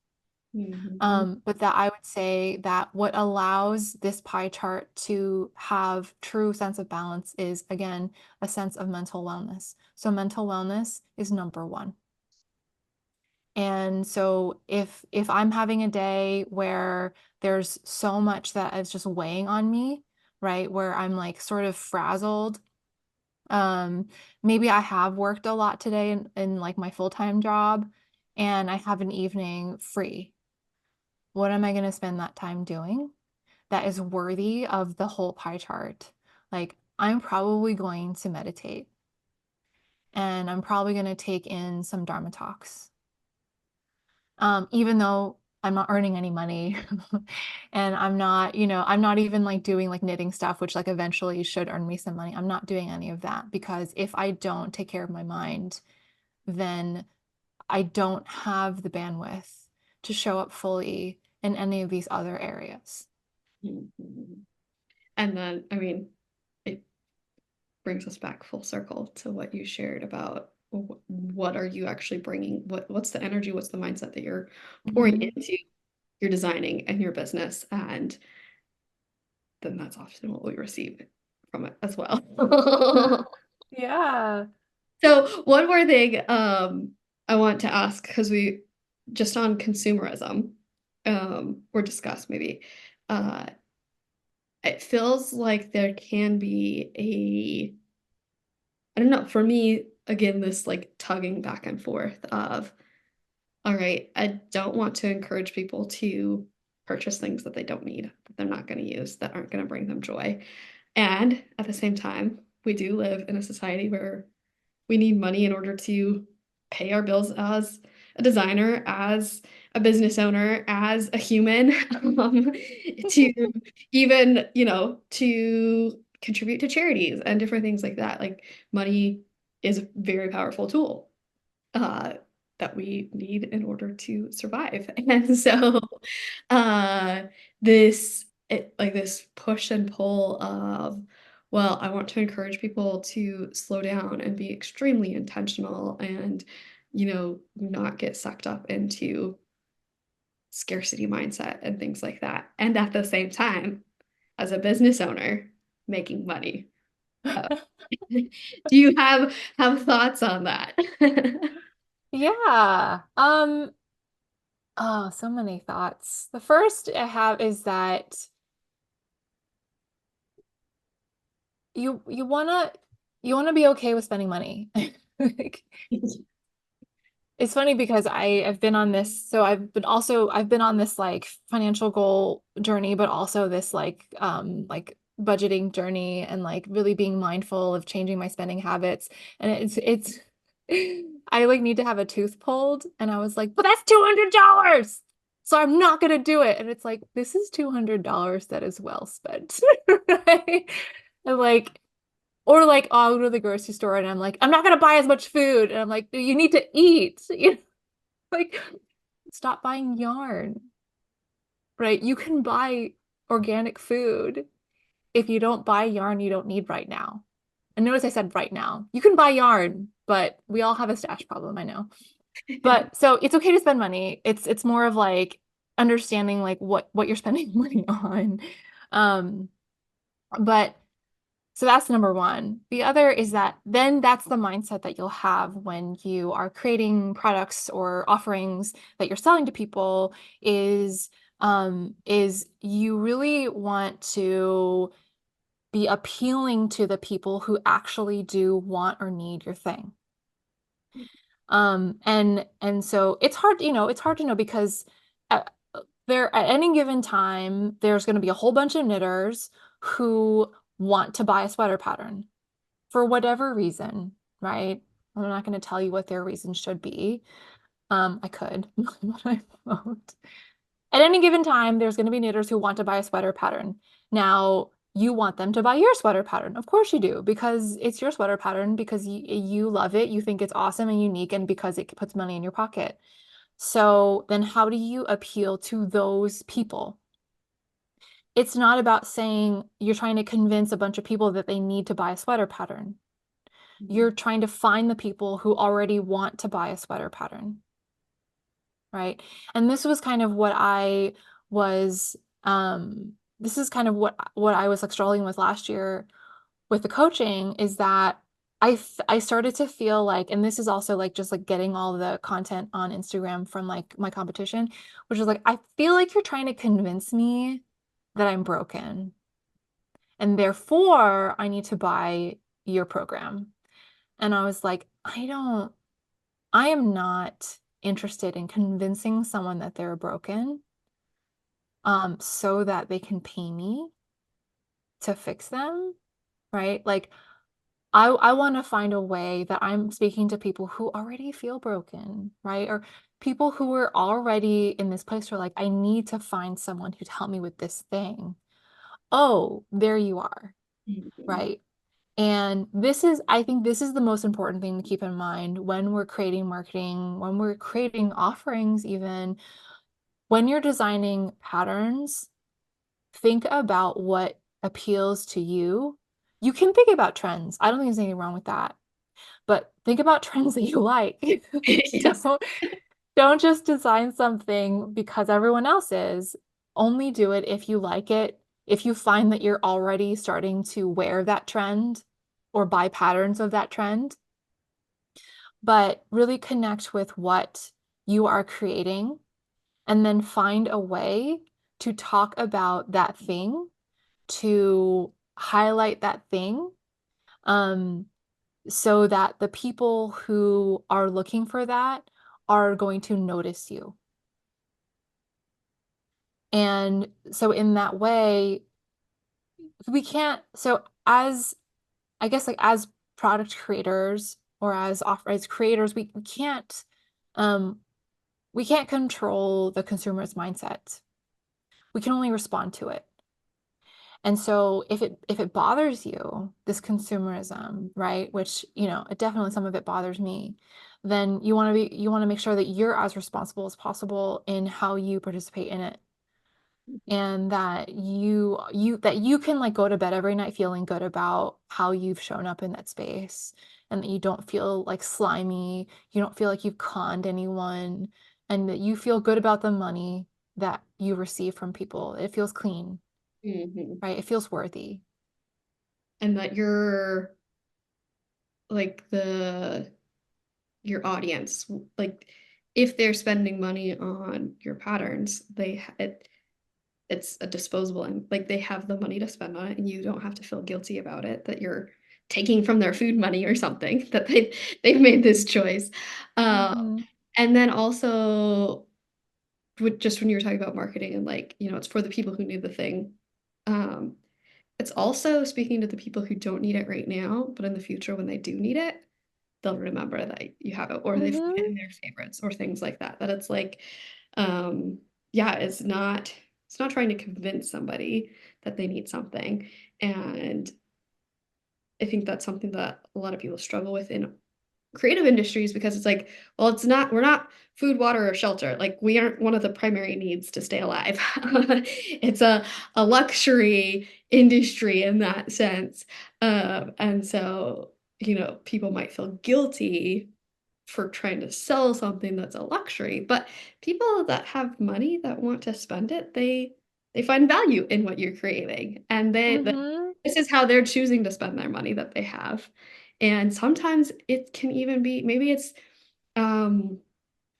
Mhm. But that I would say that what allows this pie chart to have true sense of balance is, again, a sense of mental wellness. So mental wellness is number one. And so if I'm having a day where there's so much that is just weighing on me, right, where I'm like sort of frazzled, Maybe I have worked a lot today in like my full-time job and I have an evening free. What am I going to spend that time doing that is worthy of the whole pie chart? Like, I'm probably going to meditate and I'm probably going to take in some Dharma talks. Even though I'm not earning any money and I'm not, I'm not even like doing like knitting stuff, which like eventually should earn me some money. I'm not doing any of that because if I don't take care of my mind, then I don't have the bandwidth to show up fully in any of these other areas. Mhm. And then, I mean, it brings us back full circle to what you shared about what are you actually bringing? What's the energy? What's the mindset that you're pouring Mhm. into your designing and your business? And then that's often what we receive from it as well. Yeah. So one more thing I want to ask because we just on consumerism or discuss maybe uh, it feels like there can be a I don't know for me again this like tugging back and forth of all right I don't want to encourage people to purchase things that they don't need that they're not going to use that aren't going to bring them joy and at the same time we do live in a society where we need money in order to pay our bills as a designer, as a business owner, as a human, to even, to contribute to charities and different things like that. Like money is a very powerful tool uh, that we need in order to survive. And so uh, like this push and pull of, well, I want to encourage people to slow down and be extremely intentional and, not get sucked up into scarcity mindset and things like that. And at the same time, as a business owner, making money. Uh, do you have thoughts on that? Yeah. Oh, so many thoughts. The first I have is that you wanna be okay with spending money. Like, it's funny because I've been on this, so I've been on this like financial goal journey, but also this like budgeting journey and like really being mindful of changing my spending habits. And it's I like need to have a tooth pulled, and I was like, but that's $200. So I'm not gonna do it. And it's like, this is $200 that is well spent. Right? And like or like, oh, I'll go to the grocery store and I'm like, I'm not gonna buy as much food. And I'm like, you need to eat. You know, like, stop buying yarn, right? You can buy organic food if you don't buy yarn you don't need right now. And notice I said right now. You can buy yarn, but we all have a stash problem, I know. But so it's okay to spend money. It's more of like understanding like what you're spending money on. Um, but So that's number one. The other is that then that's the mindset that you'll have when you are creating products or offerings that you're selling to people is you really want to be appealing to the people who actually do want or need your thing. And so it's hard, it's hard to know because at, there at any given time, there's going to be a whole bunch of knitters who want to buy a sweater pattern for whatever reason, right? I'm not going to tell you what their reason should be. I could, but I won't. At any given time, there's going to be knitters who want to buy a sweater pattern. Now, you want them to buy your sweater pattern. Of course you do, because it's your sweater pattern, because you love it, you think it's awesome and unique, and because it puts money in your pocket. So then how do you appeal to those people? It's not about saying you're trying to convince a bunch of people that they need to buy a sweater pattern. You're trying to find the people who already want to buy a sweater pattern, right? And this was kind of what I was this is kind of what I was like struggling with last year with the coaching is that I started to feel like, and this is also like just like getting all the content on Instagram from like my competition, which is like I feel like you're trying to convince me that I'm broken and therefore I need to buy your program. And I was like, I am not interested in convincing someone that they're broken, so that they can pay me to fix them, right? Like I want to find a way that I'm speaking to people who already feel broken, right? Or people who are already in this place where like, I need to find someone who'd help me with this thing. Oh, there you are, Mhm. right? And I think this is the most important thing to keep in mind when we're creating marketing, when we're creating offerings, even when you're designing patterns, think about what appeals to you. You can think about trends. I don't think there's anything wrong with that. But think about trends that you like. Yes. Don't don't just design something because everyone else is. Only do it if you like it. If you find that you're already starting to wear that trend or buy patterns of that trend, but really connect with what you are creating and then find a way to talk about that thing, to highlight that thing. Um, so that the people who are looking for that are going to notice you. And so in that way, we can't, so as I guess like as product creators or as creators, um we can't control the consumer's mindset. We can only respond to it. And so if it bothers you, this consumerism, right, which, definitely some of it bothers me, then you want to make sure that you're as responsible as possible in how you participate in it. And that you can like go to bed every night feeling good about how you've shown up in that space and that you don't feel like slimy, you don't feel like you've conned anyone, and that you feel good about the money that you receive from people. It feels clean, Mhm. right? It feels worthy. And that you're like your audience, like if they're spending money on your patterns, it's a disposable and like they have the money to spend on it and you don't have to feel guilty about it that you're taking from their food money or something that they've made this choice. Uh, Mm-hmm. and then also just when you were talking about marketing and like, it's for the people who need the thing. Um, it's also speaking to the people who don't need it right now, but in the future when they do need it, they'll remember that you have it or they've put Mm-hmm. in their favorites or things like that. That it's like, um, yeah, it's not trying to convince somebody that they need something. And I think that's something that a lot of people struggle with in creative industries because it's like, well, we're not food, water, or shelter. Like we aren't one of the primary needs to stay alive. It's a luxury industry in that sense. And so, people might feel guilty for trying to sell something that's a luxury, but people that have money that want to spend it, they find value in what you're creating, and Mm-hmm. this is how they're choosing to spend their money that they have. And sometimes it can even be maybe it's um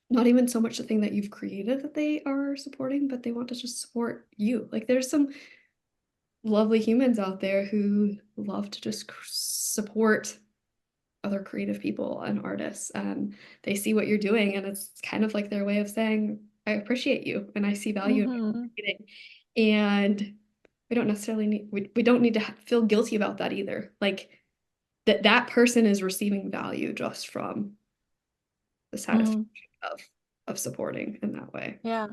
not even so much the thing that you've created that they are supporting, but they want to just support you. Like there's some lovely humans out there who love to just support other creative people and artists, and they see what you're doing and it's kind of like their way of saying I appreciate you and I see value in what Mm-hmm. you're creating. And we don't need to feel guilty about that either, like that person is receiving value just from the satisfaction Mm-hmm. of supporting in that way. Yeah.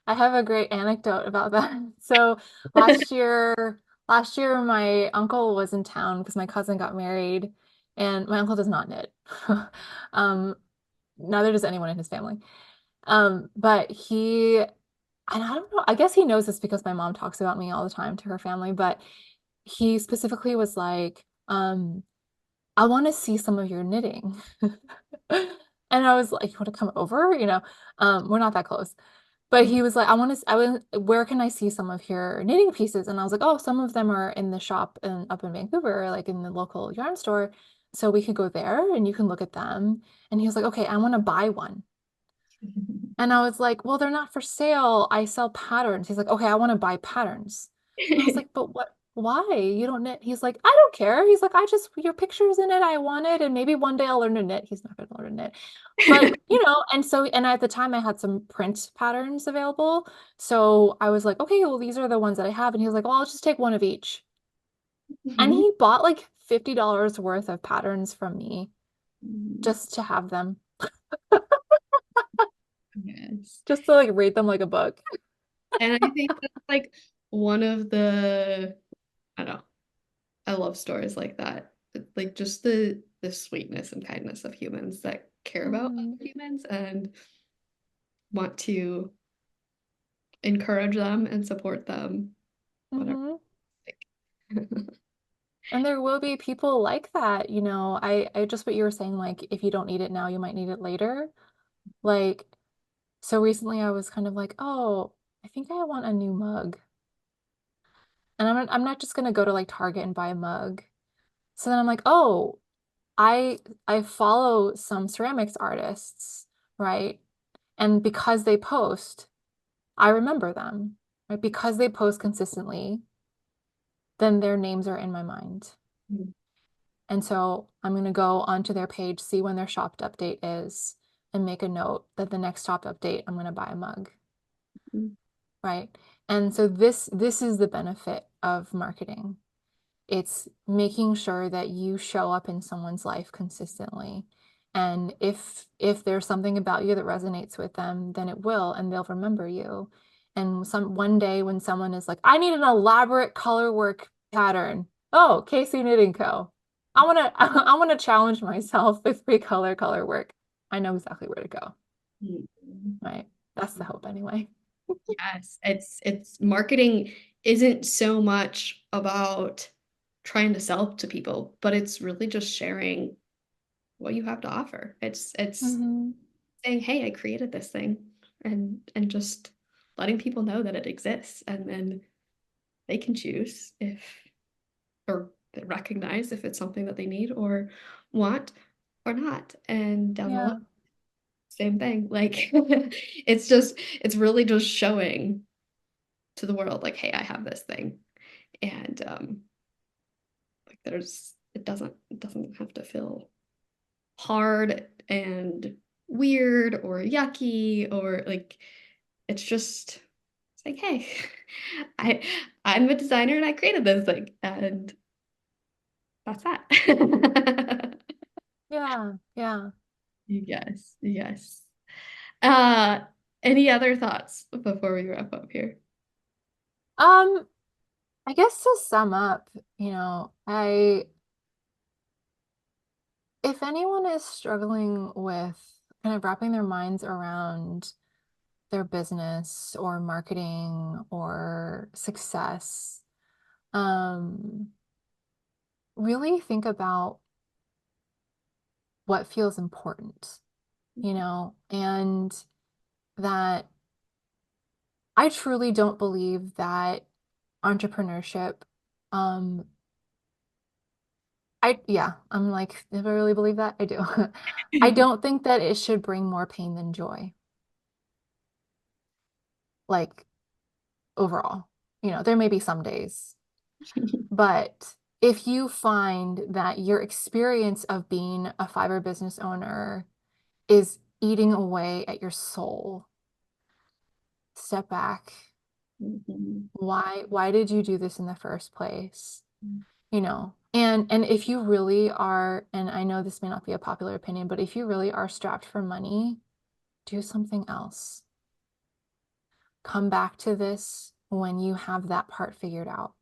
I have a great anecdote about that. So last year, last year my uncle was in town because my cousin got married, and my uncle does not knit. Um, Neither does anyone in his family. But and I don't know, I guess he knows this because my mom talks about me all the time to her family, but he specifically was like, I want to see some of your knitting. And I was like, you want to come over? We're not that close. But he was like, where can I see some of your knitting pieces? And I was like, oh, some of them are in the shop up in Vancouver, like in the local yarn store. So we could go there and you can look at them. And he was like, okay, I want to buy one. And I was like, well, they're not for sale. I sell patterns. He's like, okay, I want to buy patterns. And I was like, but why? You don't knit? He's like, I don't care. He's like, I just, your picture's in it. I want it. And maybe one day I'll learn to knit. He's not going to learn to knit. But, and so, and at the time I had some print patterns available. So I was like, okay, well, these are the ones that I have. And he was like, well, I'll just take one of each. And Mhm. he bought like $50 worth of patterns from me Mhm. just to have them, Yes. just to like read them like a book. And I think that's like one of the, I don't know, I love stories like that. Like just the sweetness and kindness of humans that care about Mhm. other humans and want to encourage them and support them, whatever. Mhm. Like, And there will be people like that, I just what you were saying, like if you don't need it now, you might need it later. Like, so recently I was kind of like, oh, I think I want a new mug. And I'm not just gonna go to like Target and buy a mug. So then I'm like, oh, I follow some ceramics artists, right? And because they post, I remember them, right? Because they post consistently, then their names are in my mind. And so I'm going to go onto their page, see when their shop update is, and make a note that the next shop update, I'm going to buy a mug, right? And so this is the benefit of marketing. It's making sure that you show up in someone's life consistently. And if there's something about you that resonates with them, then it will, and they'll remember you. And one day when someone is like, I need an elaborate color work pattern. Oh, Casey Knitting Co. I wanna challenge myself with free color work. I know exactly where to go, right? That's the hope anyway. Yes, it's marketing isn't so much about trying to sell to people, but it's really just sharing what you have to offer. It's Hmm. saying, "Hey, I created this thing," and just letting people know that it exists, and then they can choose if or recognize if it's something that they need or want or not. And down the line, Yeah. same thing. Like it's really just showing to the world, like, hey, I have this thing. And like it doesn't have to feel hard and weird or yucky or like it's like, hey, I I'm a designer and I created this thing and that's that. Yeah. Yeah. Yes, yes. Uh, any other thoughts before we wrap up here? Um, I guess to sum up, if anyone is struggling with kind of wrapping their minds around their business or marketing or success, um, really think about what feels important, and that I truly don't believe that entrepreneurship, um, I'm like, if I really believe that, I do. I don't think that it should bring more pain than joy, like overall. There may be some days, but if you find that your experience of being a fiber business owner is eating away at your soul, step back. Mhm. Why did you do this in the first place? And if you really are, and I know this may not be a popular opinion, but if you really are strapped for money, do something else. Come back to this when you have that part figured out.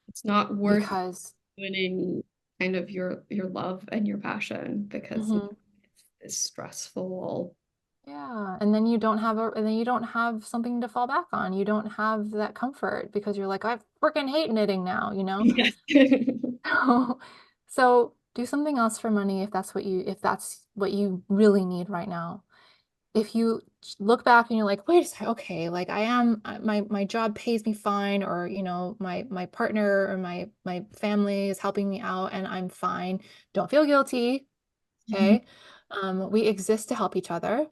It's not worth Because winning kind of your love and your passion because mhm, it's stressful. yeah, and then you don't have something to fall back on. You don't have that comfort because you're like, I freaking hate knitting now. Yes. So do something else for money if that's what you really need right now. If you look back and you're like, wait a second, okay, like my job pays me fine, or my partner or my family is helping me out and I'm fine. Don't feel guilty, okay? We exist to help each other.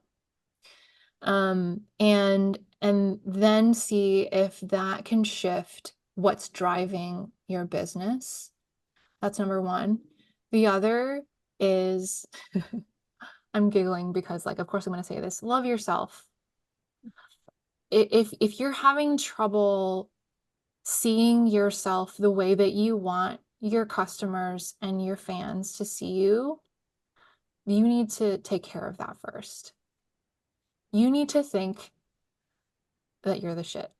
And then see if that can shift what's driving your business. That's number one. The other is, I'm giggling because, like, of course I'm going to say this, love yourself. If you're having trouble seeing yourself the way that you want your customers and your fans to see you, you need to take care of that first. You need to think that you're the shit.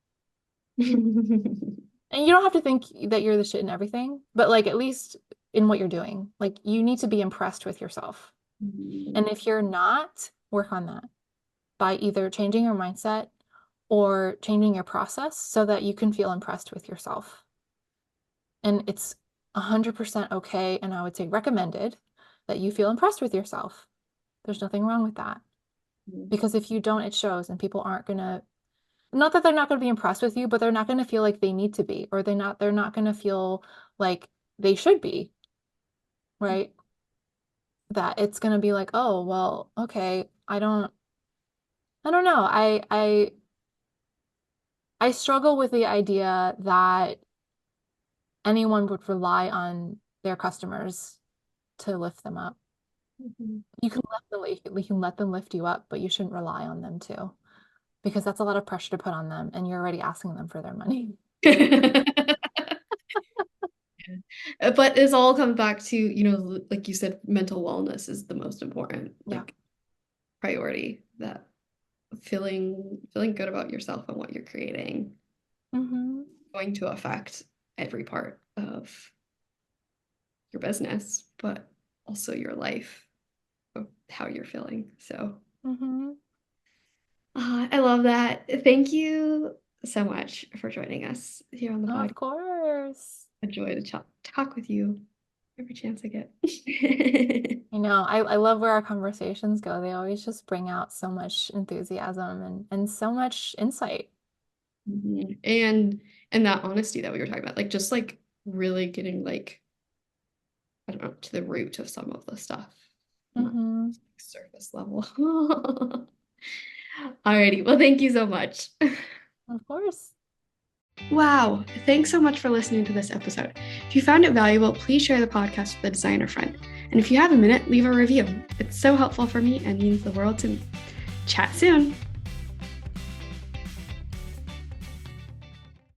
And you don't have to think that you're the shit in everything, but like at least in what you're doing. Like you need to be impressed with yourself. And if you're not, work on that by either changing your mindset or changing your process so that you can feel impressed with yourself. And it's 100% okay, and I would say recommended, that you feel impressed with yourself. There's nothing wrong with that. Because if you don't, it shows, and people aren't gonna, not that they're not gonna be impressed with you, but they're not gonna feel like they need to be, or they're not gonna feel like they should be, right? That it's gonna be like, oh, well, okay, I don't know. I struggle with the idea that anyone would rely on their customers to lift them up. You can let them lift you up, but you shouldn't rely on them too, because that's a lot of pressure to put on them, and you're already asking them for their money. But this all comes back to, like you said, mental wellness is the most important, Yeah. priority. That feeling good about yourself and what you're creating, going to affect every part of your business, but also your life, of how you're feeling. So I love that. Thank you so much for joining us here on the podcast. Of course. A joy to talk with you every chance I get. You know, I love where our conversations go. They always just bring out so much enthusiasm and so much insight. And that honesty that we were talking about, like just like really getting like, I don't know, to the root of some of the stuff. Not surface level. Alrighty, well, thank you so much. Of course. Wow, thanks so much for listening to this episode. If you found it valuable, please share the podcast with a designer friend. And if you have a minute, leave a review. It's so helpful for me and means the world to me. Chat soon.